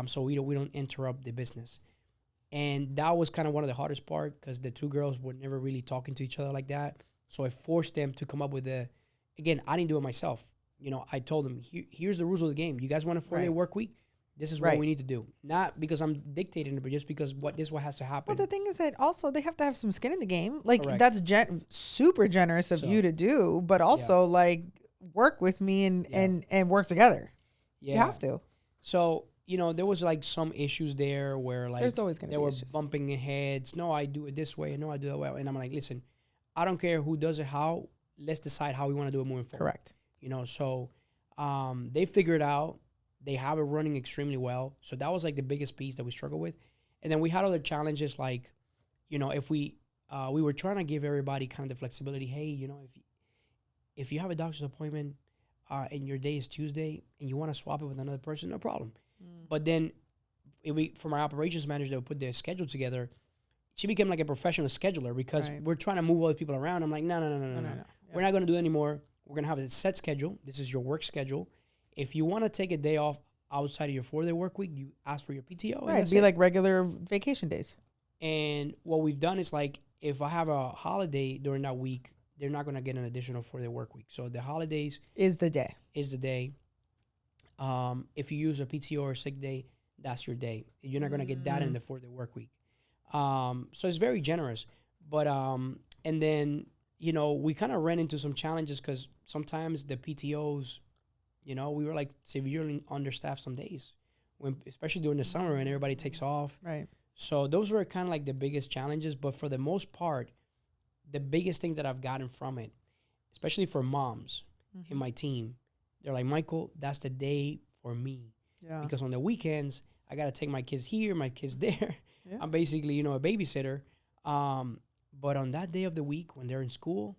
S2: so we don't interrupt the business. And that was kind of one of the hardest part, because the 2 girls were never really talking to each other like that. So I forced them to come up with again, I didn't do it myself. I told them, here's the rules of the game. You guys want a 4-day work week? This is what we need to do. Not because I'm dictating it, but just because this is what has to happen.
S1: Well, the thing is that also they have to have some skin in the game. Like,
S2: Correct.
S1: that's super generous of you to do, but also like work with me and work together. Yeah. You have to.
S2: So, there was like some issues there where like
S1: there's always going to be issues.
S2: Bumping heads. No, I do it this way. No, I do it that way. And I'm like, listen, I don't care who does it how. Let's decide how we want to do it moving forward.
S1: Correct.
S2: So they figured out. They have it running extremely well. So that was like the biggest piece that we struggled with. And then we had other challenges like, if we were trying to give everybody kind of the flexibility. Hey, if you have a doctor's appointment and your day is Tuesday and you want to swap it with another person, no problem. But then from our operations manager that would put the schedule together, she became like a professional scheduler, because we're trying to move all the people around. I'm like, no. We're not going to do it anymore. We're going to have a set schedule. This is your work schedule. If you want to take a day off outside of your 4-day work week, you ask for your PTO.
S1: Right, be like regular vacation days.
S2: And what we've done is like if I have a holiday during that week, they're not going to get an additional 4-day work week. So the holidays
S1: Is the day.
S2: is the day. If you use a PTO or sick day, that's your day. You're not going to get that in the 4-day work week. So it's very generous. But, and then, you know, we kind of ran into some challenges because sometimes the PTOs, you know, we were like severely understaffed some days, when, especially during the summer when everybody takes off.
S1: Right.
S2: So those were kind of like the biggest challenges. But for the most part, the biggest thing that I've gotten from it, especially for moms in my team, they're like, Michael, that's the day for me.
S1: Yeah.
S2: Because on the weekends, I got to take my kids here, my kids there.
S1: Yeah.
S2: I'm basically, you know, a babysitter. But on that day of the week when they're in school,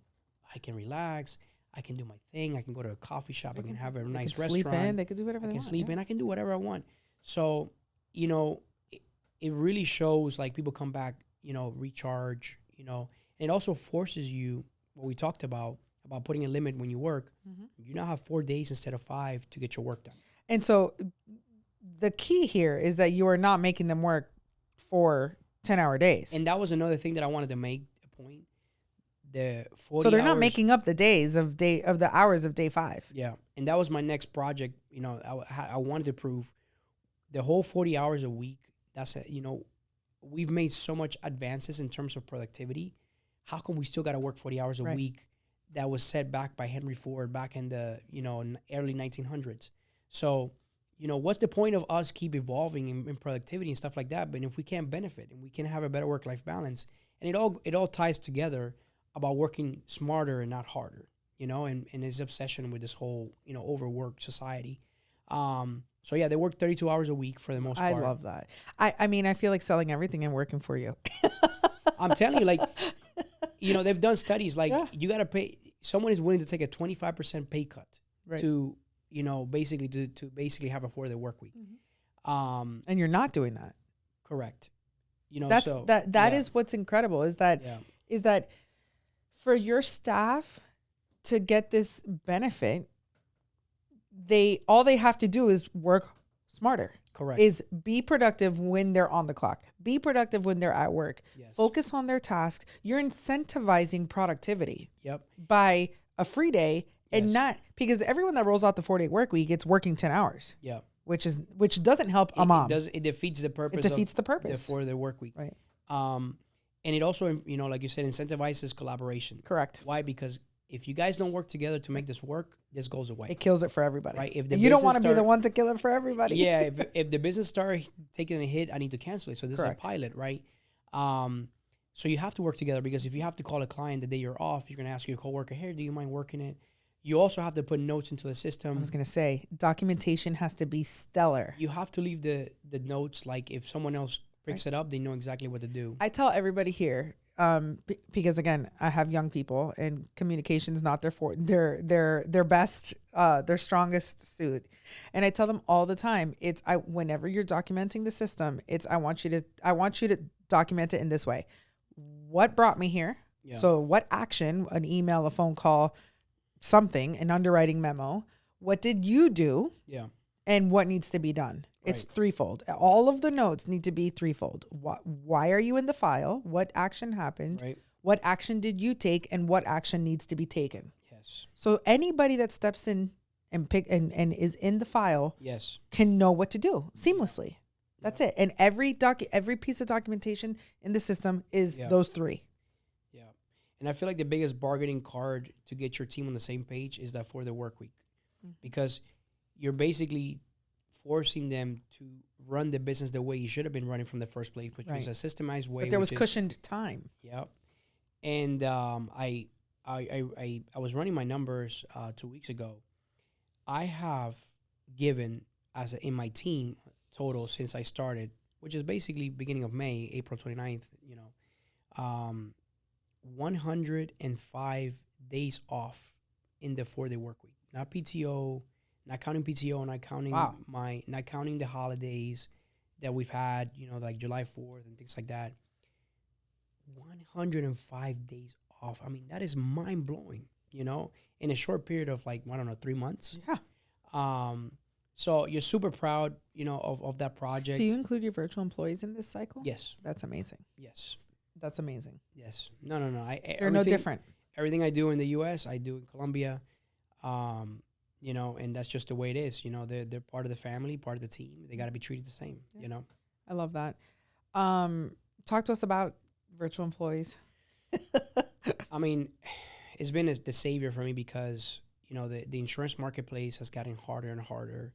S2: I can relax. I can do my thing. I can go to a coffee shop. I can have a nice restaurant.
S1: Sleep in. They could do whatever they want.
S2: I can sleep in. I can do whatever I want. So, you know, it really shows like people come back, you know, recharge, you know. And it also forces you, what we talked about putting a limit when you work. You now have 4 days instead of 5 to get your work done.
S1: And so the key here is that you are not making them work for 10-hour days.
S2: And that was another thing that I wanted to make a point. The 40
S1: so they're
S2: hours,
S1: not making up the days of the hours of day 5.
S2: Yeah. And that was my next project. You know, I wanted to prove the whole 40 hours a week. That's it. You know, we've made so much advances in terms of productivity. How come we still got to work 40 hours a week? That was set back by Henry Ford back in the, you know, early 1900s. So, you know, what's the point of us keep evolving in productivity and stuff like that? But if we can't benefit and we can have a better work-life balance, and it all ties together about working smarter and not harder, you know, and his obsession with this whole, you know, overworked society. So yeah, they work 32 hours a week for the most part.
S1: I love that. I mean, I feel like selling everything and working for you.
S2: I'm telling you, like, you know, they've done studies like you got to pay. Someone is willing to take a 25% pay cut to, you know, basically to basically have a 4-day work week.
S1: And you're not doing that.
S2: Correct. You know,
S1: that's
S2: so
S1: that is what's incredible is that for your staff to get this benefit, all they have to do is work smarter.
S2: Correct.
S1: Is be productive when they're on the clock. Be productive when they're at work.
S2: Yes.
S1: Focus on their tasks. You're incentivizing productivity.
S2: Yep.
S1: By a free day and not because everyone that rolls out the 4-day work week, it's working 10 hours.
S2: Yeah.
S1: Which doesn't help a mom.
S2: It defeats the purpose.
S1: It defeats the purpose
S2: for the work week.
S1: Right.
S2: And it also, you know, like you said, incentivizes collaboration.
S1: Correct.
S2: Why? Because if you guys don't work together to make this work, this goes away.
S1: It kills it for everybody.
S2: Right. If
S1: you don't want to be the one to kill it for everybody.
S2: Yeah. if the business start taking a hit, I need to cancel it. So this is a pilot, right? So you have to work together because if you have to call a client the day you're off, you're going to ask your coworker, hey, do you mind working it? You also have to put notes into the system.
S1: I was going to say, documentation has to be stellar.
S2: You have to leave the notes, like if someone else picks it up, they know exactly what to do.
S1: I tell everybody here, because again, I have young people and communication is not their best, their strongest suit. And I tell them all the time, whenever you're documenting the system, I want you to document it in this way. What brought me here? Yeah. So what action, an email, a phone call, something, an underwriting memo, what did you do?
S2: Yeah.
S1: And what needs to be done? It's threefold. All of the notes need to be threefold. Why are you in the file? What action happened?
S2: Right.
S1: What action did you take? And what action needs to be taken?
S2: Yes.
S1: So anybody that steps in and is in the file can know what to do seamlessly. That's it. And every piece of documentation in the system is those 3.
S2: Yeah. And I feel like the biggest bargaining card to get your team on the same page is that 4-day work week. Because you're basically forcing them to run the business the way you should have been running from the first place, which was a systemized way.
S1: But there was cushioned time.
S2: Yeah. And I was running my numbers 2 weeks ago. I have given in my team total since I started, which is basically beginning of May, April 29th, 105 days off in the 4-day work week. Not PTO, not counting PTO, not counting the holidays that we've had, like July 4th and things like that. 105 days off. I mean, that is mind blowing, in a short period of 3 months.
S1: Yeah.
S2: So you're super proud, of that project.
S1: Do you include your virtual employees in this cycle?
S2: Yes.
S1: That's amazing.
S2: Yes.
S1: That's amazing.
S2: Yes. No.
S1: They're no different.
S2: Everything I do in the U.S., I do in Colombia. You know, and that's just the way it is. You know, they're part of the family, part of the team. They got to be treated the same. Yeah. You know.
S1: I love that. Talk to us about virtual employees.
S2: I mean, it's been the savior for me because, you know, the insurance marketplace has gotten harder and harder.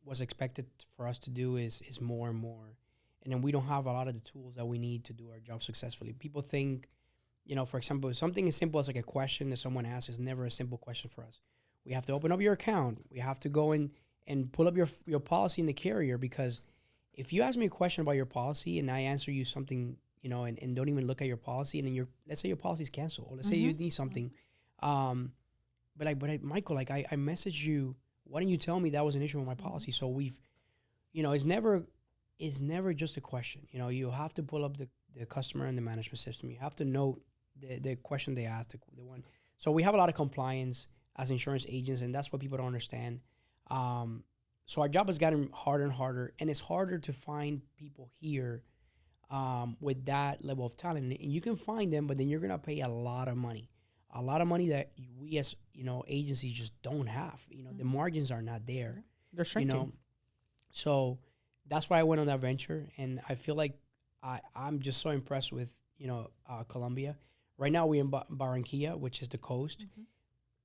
S2: What's expected for us to do is more and more. And then we don't have a lot of the tools that we need to do our job successfully. People think, you know, for example, something as simple as like a question that someone asks is never a simple question for us. We have to open up your account. We have to go in and pull up your policy in the carrier, because if you ask me a question about your policy and I answer you something, you know, and don't even look at your policy, and then let's say your policy is canceled, or let's say you need something, but Michael, like I messaged you, why didn't you tell me that was an issue with my policy? So we've, you know, it's never just a question. You know, you have to pull up the customer and the management system. You have to note the question they asked, the one. So we have a lot of compliance as insurance agents, and that's what people don't understand. So our job has gotten harder and harder, and it's harder to find people here with that level of talent. And you can find them, but then you're going to pay a lot of money that we as, you know, agencies just don't have. You know, the margins are not there.
S1: They're shrinking.
S2: You know, so that's why I went on that venture, and I feel like I'm just so impressed with, you know, Colombia. Right now we're in Barranquilla, which is the coast.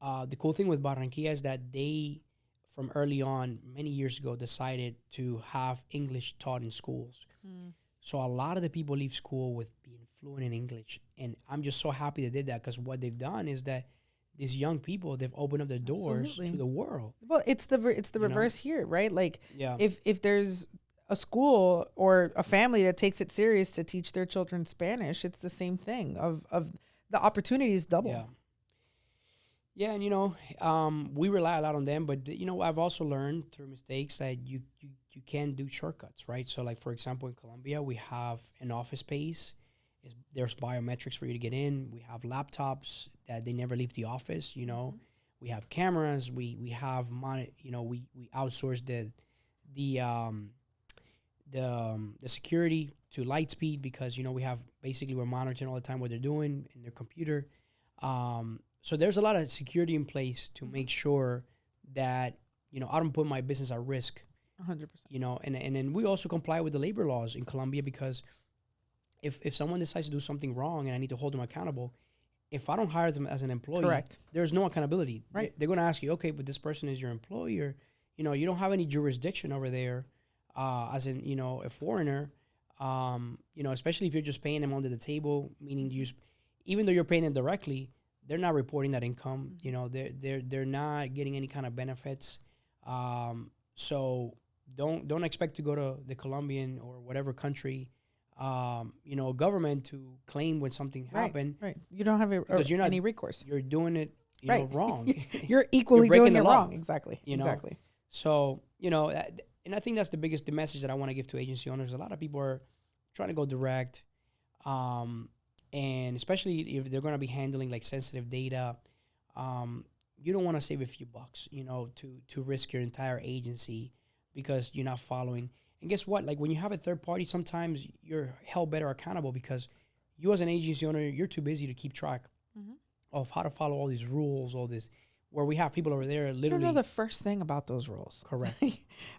S2: The cool thing with Barranquilla is that they, from early on, many years ago, decided to have English taught in schools. So a lot of the people leave school with being fluent in English. And I'm just so happy they did that, because what they've done is that these young people, they've opened up their doors to the world.
S1: Well, it's the reverse here, right? Like, if there's a school or a family that takes it serious to teach their children Spanish, it's the same thing of the opportunities double.
S2: Yeah, and, you know, we rely a lot on them, but, you know, I've also learned through mistakes that you can do shortcuts, right? So, like, for example, in Colombia, we have an office space. There's biometrics for you to get in. We have laptops that they never leave the office, you know. We have cameras. We have, you know, we outsource the security to Lightspeed, because, you know, we're monitoring all the time what they're doing in their computer. So there's a lot of security in place to make sure that, you know, I don't put my business at risk.
S1: 100%.
S2: You know, and then we also comply with the labor laws in Colombia, because if someone decides to do something wrong and I need to hold them accountable, if I don't hire them as an employee, there's no accountability.
S1: Right.
S2: They're going to ask you, okay, but this person is your employer. You know, you don't have any jurisdiction over there as in, you know, a foreigner, you know, especially if you're just paying them under the table, meaning even though you're paying them directly, they're not reporting that income. You know, they're not getting any kind of benefits. So don't expect to go to the Colombian or whatever country, you know, government to claim when something happened.
S1: Right. You don't have any recourse.
S2: You're doing it, you know, wrong.
S1: You're equally doing it wrong. Exactly.
S2: You know?
S1: Exactly.
S2: So, you know, and I think that's the message that I want to give to agency owners. A lot of people are trying to go direct. And especially if they're going to be handling like sensitive data, you don't want to save a few bucks, you know, to risk your entire agency because you're not following. And guess what? Like when you have a third party, sometimes you're held better accountable because you as an agency owner, you're too busy to keep track of how to follow all these rules, all this, where we have people over there literally.
S1: I don't know the first thing about those rules.
S2: Correct.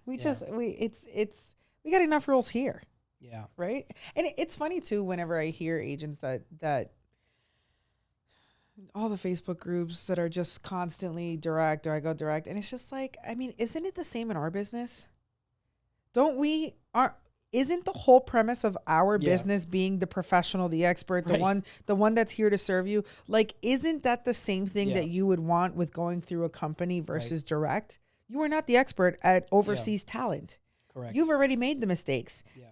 S1: we got enough rules here.
S2: Yeah.
S1: Right. And it's funny too, whenever I hear agents that all the Facebook groups that are just constantly direct, or I go direct. And it's just like, I mean, isn't it the same in our business? Isn't the whole premise of our business being the professional, the expert, the one that's here to serve you? Like, isn't that the same thing that you would want with going through a company versus direct? You are not the expert at overseas talent.
S2: Correct.
S1: You've already made the mistakes. Yeah.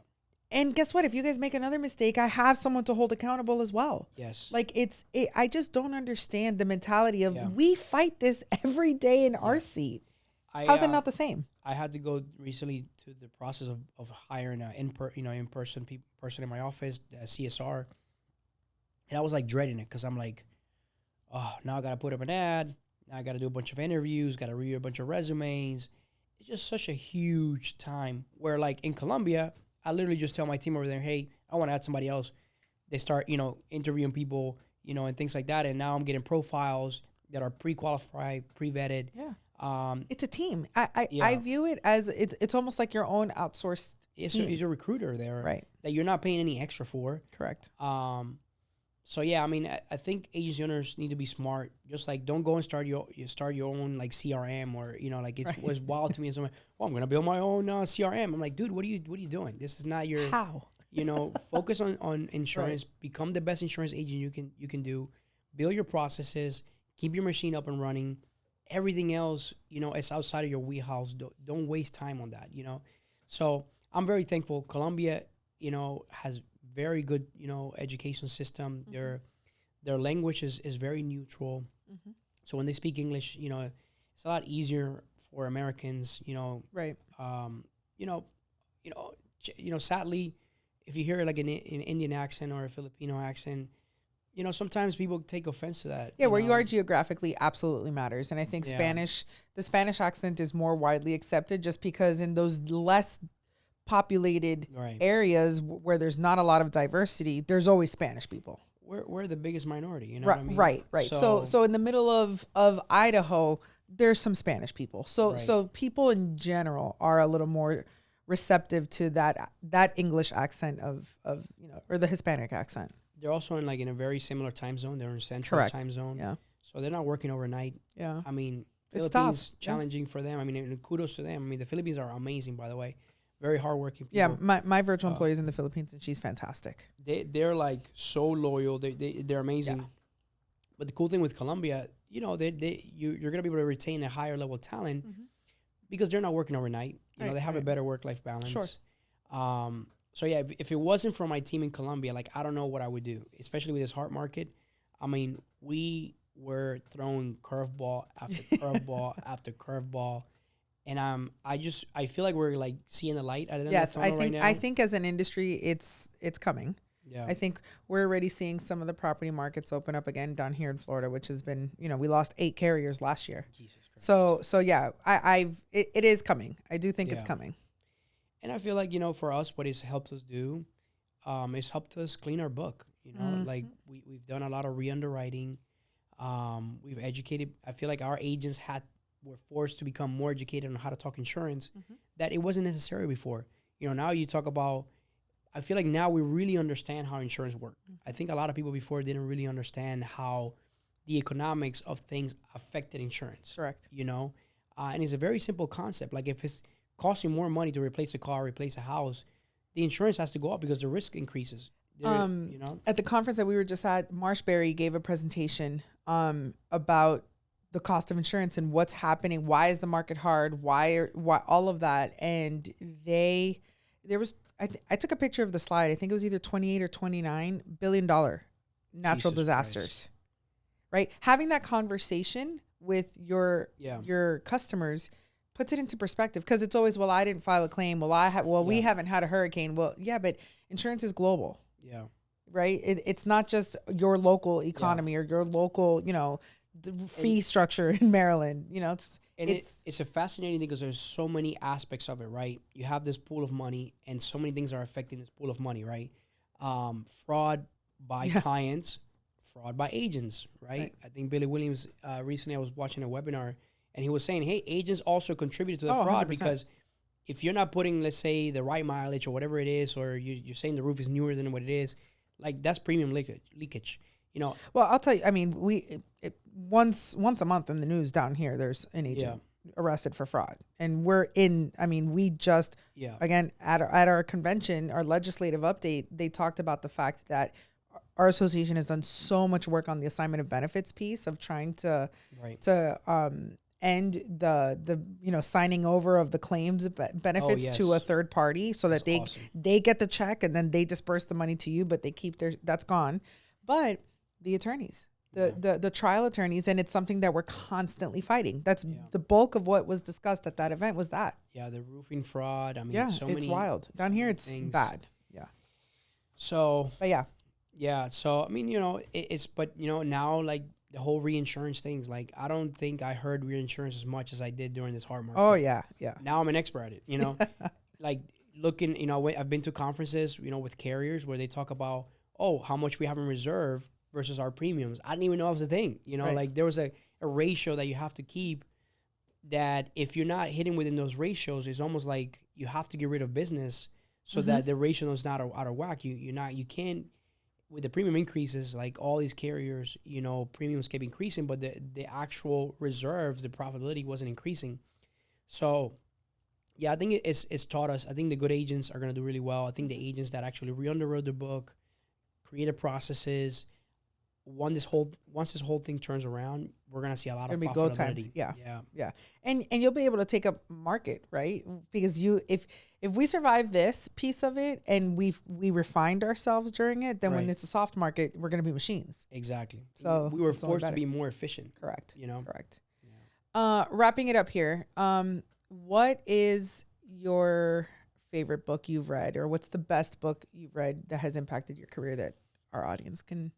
S1: And guess what? If you guys make another mistake, I have someone to hold accountable as well.
S2: Yes.
S1: Like I just don't understand the mentality of we fight this every day in our seat. How's it not the same?
S2: I had to go recently to the process of hiring an in-person person in my office, CSR. And I was like dreading it because I'm like, oh, now I got to put up an ad. Now I got to do a bunch of interviews, got to review a bunch of resumes. It's just such a huge time where like in Colombia, I literally just tell my team over there, hey, I want to add somebody else. they start, interviewing people, and things like that. And now I'm getting profiles that are pre-qualified, pre-vetted.
S1: Yeah. It's a team. I view it as it's almost like your own outsourced team.
S2: He's a recruiter there,
S1: right?
S2: That you're not paying any extra for.
S1: Correct.
S2: So yeah, I mean, I think agency owners need to be smart. Just like, don't go and start your own like CRM, or like it was wild to me. Someone, I'm gonna build my own CRM. I'm like, dude, what are you doing? This is not your
S1: how.
S2: Focus on insurance. Right. Become the best insurance agent you can do. Build your processes. Keep your machine up and running. Everything else, is outside of your wheelhouse. Don't waste time on that. So I'm very thankful. Colombia, has very good, education system. Mm-hmm. Their language is very neutral. Mm-hmm. So when they speak English, it's a lot easier for Americans,
S1: Right.
S2: Sadly, if you hear like an Indian accent or a Filipino accent, sometimes people take offense to that.
S1: Yeah, where you are geographically absolutely matters. And I think the Spanish accent is more widely accepted just because in those less populated areas where there's not a lot of diversity, there's always Spanish people.
S2: We're the biggest minority, you know
S1: right,
S2: what I mean?
S1: Right. So in the middle of Idaho, there's some Spanish people. So people in general are a little more receptive to that English accent of or the Hispanic accent.
S2: They're also in a very similar time zone. They're in central time zone.
S1: Yeah.
S2: So they're not working overnight.
S1: Yeah.
S2: I mean,
S1: it's
S2: Philippines
S1: tough.
S2: Challenging for them. I mean, and kudos to them. I mean, the Philippines are amazing, by the way. Very hardworking people.
S1: Yeah, my virtual employee is in the Philippines, and she's fantastic.
S2: They're like so loyal. They're amazing. Yeah. But the cool thing with Colombia, you're gonna be able to retain a higher level of talent because they're not working overnight. They have a better work-life balance.
S1: Sure.
S2: So yeah, if it wasn't for my team in Colombia, I don't know what I would do, especially with this hard market. I mean, we were throwing curveball after curveball after curveball. And I feel like we're seeing the light at the end of the tunnel right now.
S1: I think as an industry, it's coming.
S2: Yeah.
S1: I think we're already seeing some of the property markets open up again down here in Florida, which has been, we lost 8 carriers last year.
S2: Jesus Christ.
S1: So yeah, it is coming. I do think it's coming.
S2: And I feel like, for us, what it's helped us do, it's helped us clean our book. We've done a lot of re-underwriting. We've educated. I feel like our agents were forced to become more educated on how to talk insurance that it wasn't necessary before. Now you talk about, I feel like now we really understand how insurance works. I think a lot of people before didn't really understand how the economics of things affected insurance.
S1: Correct.
S2: And it's a very simple concept. Like if it's costing more money to replace a car, replace a house, the insurance has to go up because the risk increases.
S1: At the conference that we were just at, Marshberry gave a presentation about the cost of insurance and what's happening. Why is the market hard? Why all of that? And I took a picture of the slide. I think it was either 28 or 29 billion dollar natural disasters. Christ. Right? Having that conversation with your customers puts it into perspective, because it's always, well, I didn't file a claim. We haven't had a hurricane. Well, yeah, but insurance is global.
S2: Yeah.
S1: Right? It's not just your local economy or your local, the fee structure in Maryland. It's
S2: a fascinating thing because there's so many aspects of it, right? You have this pool of money and so many things are affecting this pool of money, right? Fraud by clients, fraud by agents, right? I think Billy Williams, recently I was watching a webinar and he was saying, hey, agents also contributed to the fraud 100%. Because if you're not putting, let's say, the right mileage or whatever it is, or you're saying the roof is newer than what it is, that's premium leakage. Well,
S1: I'll tell you, I mean, once a month in the news down here, there's an agent arrested for fraud. And we just, again, at our convention, our legislative update, they talked about the fact that our association has done so much work on the assignment of benefits piece of trying to end the signing over of the claims benefits to a third party so that they get the check and then they disperse the money to you, but they keep that's gone. But the attorneys, the trial attorneys, and it's something that we're constantly fighting. That's the bulk of what was discussed at that event was that.
S2: Yeah, the roofing fraud. I mean,
S1: it's wild. Down here, it's things. Bad. Yeah.
S2: So.
S1: But yeah.
S2: Yeah. So, I mean, now the whole reinsurance things, I don't think I heard reinsurance as much as I did during this hard market.
S1: Oh, yeah. Yeah.
S2: Now I'm an expert at it, looking, I've been to conferences, with carriers where they talk about, oh, how much we have in reserve versus our premiums. I didn't even know it was a thing. You know,
S1: Right.
S2: like there was a ratio that you have to keep, that if you're not hitting within those ratios, it's almost like you have to get rid of business so that the ratio is not out of whack. You can't, with the premium increases, like all these carriers, you know, premiums kept increasing, but the actual reserves, the profitability wasn't increasing. So yeah, I think it's taught us. I think the good agents are going to do really well. I think the agents that actually re-underwrote the book, created processes, once this whole thing turns around, we're going to see a lot of
S1: It's gonna be go
S2: profitability.
S1: time. Yeah. And you'll be able to take up market, right? Because if we survive this piece of it and we refined ourselves during it, then when
S2: Right.
S1: it's a soft market, we're going to be machines.
S2: Exactly.
S1: So
S2: we were
S1: it's only
S2: forced to
S1: better.
S2: be more efficient.
S1: Correct.
S2: You know?
S1: Correct.
S2: Yeah.
S1: Wrapping it up here. What is your favorite book you've read, or what's the best book you've read that has impacted your career that our audience can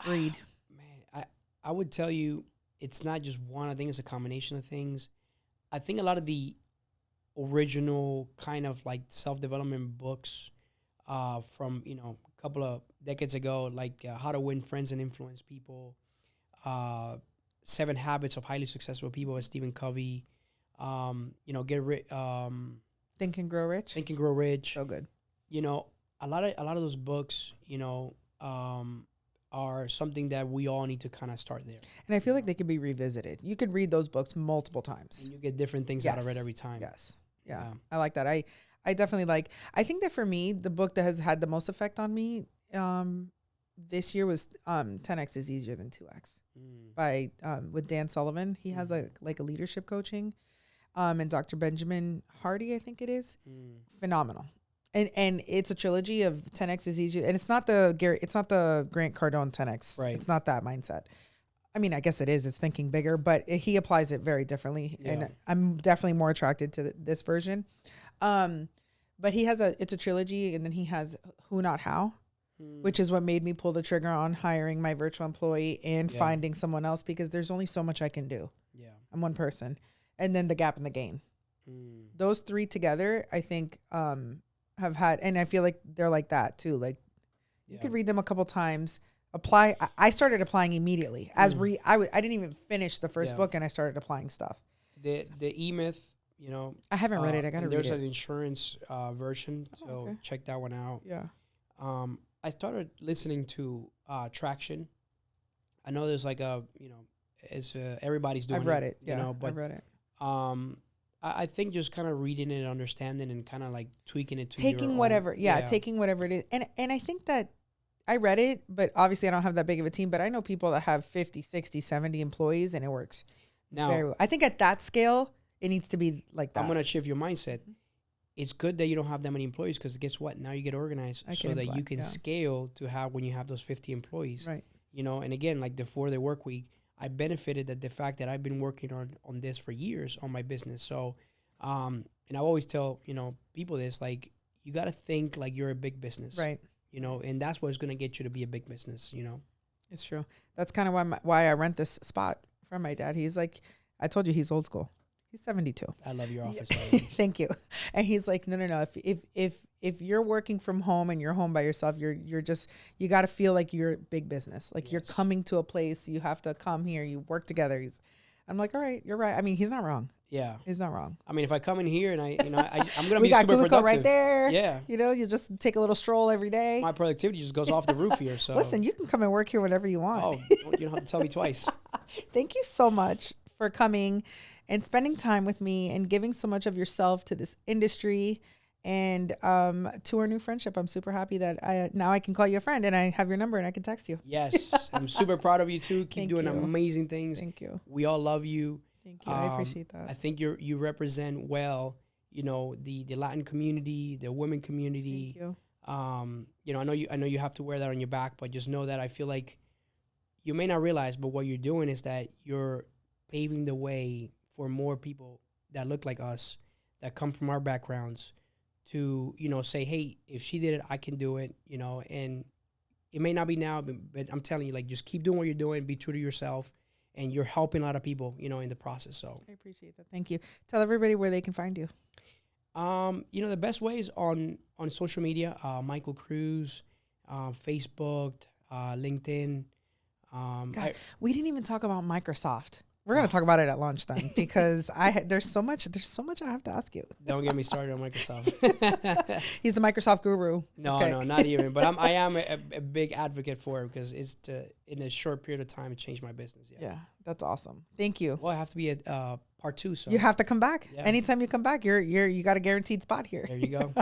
S1: read?
S2: Man, I would tell you it's not just one. I think it's a combination of things. I think a lot of the original kind of like self-development books from, you know, a couple of decades ago, like How to Win Friends and Influence People, 7 Habits of Highly Successful People by Stephen Covey, you know,
S1: Think and Grow Rich.
S2: Think and Grow Rich.
S1: So good.
S2: You know, a lot of those books, you know, are something that we all need to kind of start there.
S1: And I feel like they could be revisited. You could read those books multiple times.
S2: And you get different things out of it every time.
S1: Yes. Yeah. I like that. I definitely like, I think that for me, the book that has had the most effect on me this year was 10X is Easier Than 2X by with Dan Sullivan. He has a leadership coaching. And Dr. Benjamin Hardy, I think it is. Phenomenal. And it's a trilogy of 10X is easier. And it's not the Grant Cardone 10X.
S2: Right.
S1: It's not that mindset. I mean, I guess it is. It's thinking bigger, but he applies it very differently.
S2: Yeah.
S1: And I'm definitely more attracted to this version. But it's a trilogy, and then he has Who Not How, which is what made me pull the trigger on hiring my virtual employee and finding someone else, because there's only so much I can do.
S2: Yeah.
S1: I'm one person. And then The Gap and the Gain. Those 3 together, I think, have had, and I feel like they're like that too. Like you could read them a couple times, apply. I started applying immediately I didn't even finish the first book, and I started applying stuff.
S2: The E-Myth, you know,
S1: I haven't read it. I gotta read it.
S2: There's an insurance version, so check that one out.
S1: Yeah.
S2: I started listening to Traction. I know there's like a, you know, it's everybody's doing it.
S1: I've read it.
S2: You know, but
S1: I've read it.
S2: I think just kind of reading it, understanding, and kind of like tweaking it to
S1: Taking
S2: your
S1: whatever,
S2: own,
S1: taking whatever it is. And I think that I read it, but obviously I don't have that big of a team, but I know people that have 50, 60, 70 employees, and it works
S2: now
S1: very well. I think at that scale, it needs to be like that.
S2: I'm going to shift your mindset. It's good that you don't have that many employees, because guess what? Now you get organized so that you can scale to have when you have those 50 employees.
S1: Right.
S2: You know, and again, like the 4-day work week, I benefited that the fact that I've been working on this for years on my business. So, and I always tell, you know, people this, like, you got to think like you're a big business.
S1: Right.
S2: You know, and that's what's going to get you to be a big business, you know.
S1: It's true. That's kind of why I rent this spot from my dad. He's like, I told you he's old school. He's 72.
S2: I love your office.
S1: Thank you. And he's like, no. If you're working from home and you're home by yourself, you got to feel like you're a big business. Like you're coming to a place, you have to come here, you work together. I'm like, all right, you're right. I mean, he's not wrong.
S2: Yeah.
S1: He's not wrong.
S2: I mean, if I come in here and I'm going to
S1: we
S2: be
S1: got
S2: super productive.
S1: right there.
S2: Yeah.
S1: You know, you just take a little stroll every day.
S2: My productivity just goes off the roof here. So
S1: listen, you can come and work here whenever you want.
S2: Oh, you don't have to tell me twice.
S1: Thank you so much for coming and spending time with me and giving so much of yourself to this industry and to our new friendship. I'm super happy that now I can call you a friend and I have your number and I can text you.
S2: Yes. I'm super proud of you too. Keep doing amazing things.
S1: Thank you.
S2: We all love you.
S1: Thank you. I appreciate that.
S2: I think you represent well, you know, the Latin community, the women community.
S1: Thank you.
S2: You know, I know you have to wear that on your back, but just know that I feel like you may not realize, but what you're doing is that you're paving the way for more people that look like us, that come from our backgrounds, to, you know, say, hey, if she did it, I can do it, you know. And it may not be now, but I'm telling you, like, just keep doing what you're doing, be true to yourself, and you're helping a lot of people, you know, in the process. So
S1: I appreciate that. Thank you. Tell everybody where they can find you.
S2: You know, the best way is on social media, Michael Cruz. Facebook, LinkedIn.
S1: God, we didn't even talk about Microsoft. We're gonna talk about it at lunch then, because there's so much I have to ask you.
S2: Don't get me started on Microsoft.
S1: He's the Microsoft guru.
S2: No,
S1: Okay.
S2: no, not even. But I am a big advocate for it, because it's in a short period of time, it changed my business.
S1: Yeah, that's awesome. Thank you.
S2: Well, I have to be at part 2. So
S1: you have to come back.
S2: Yeah.
S1: Anytime you come back, you got a guaranteed spot here.
S2: There you go.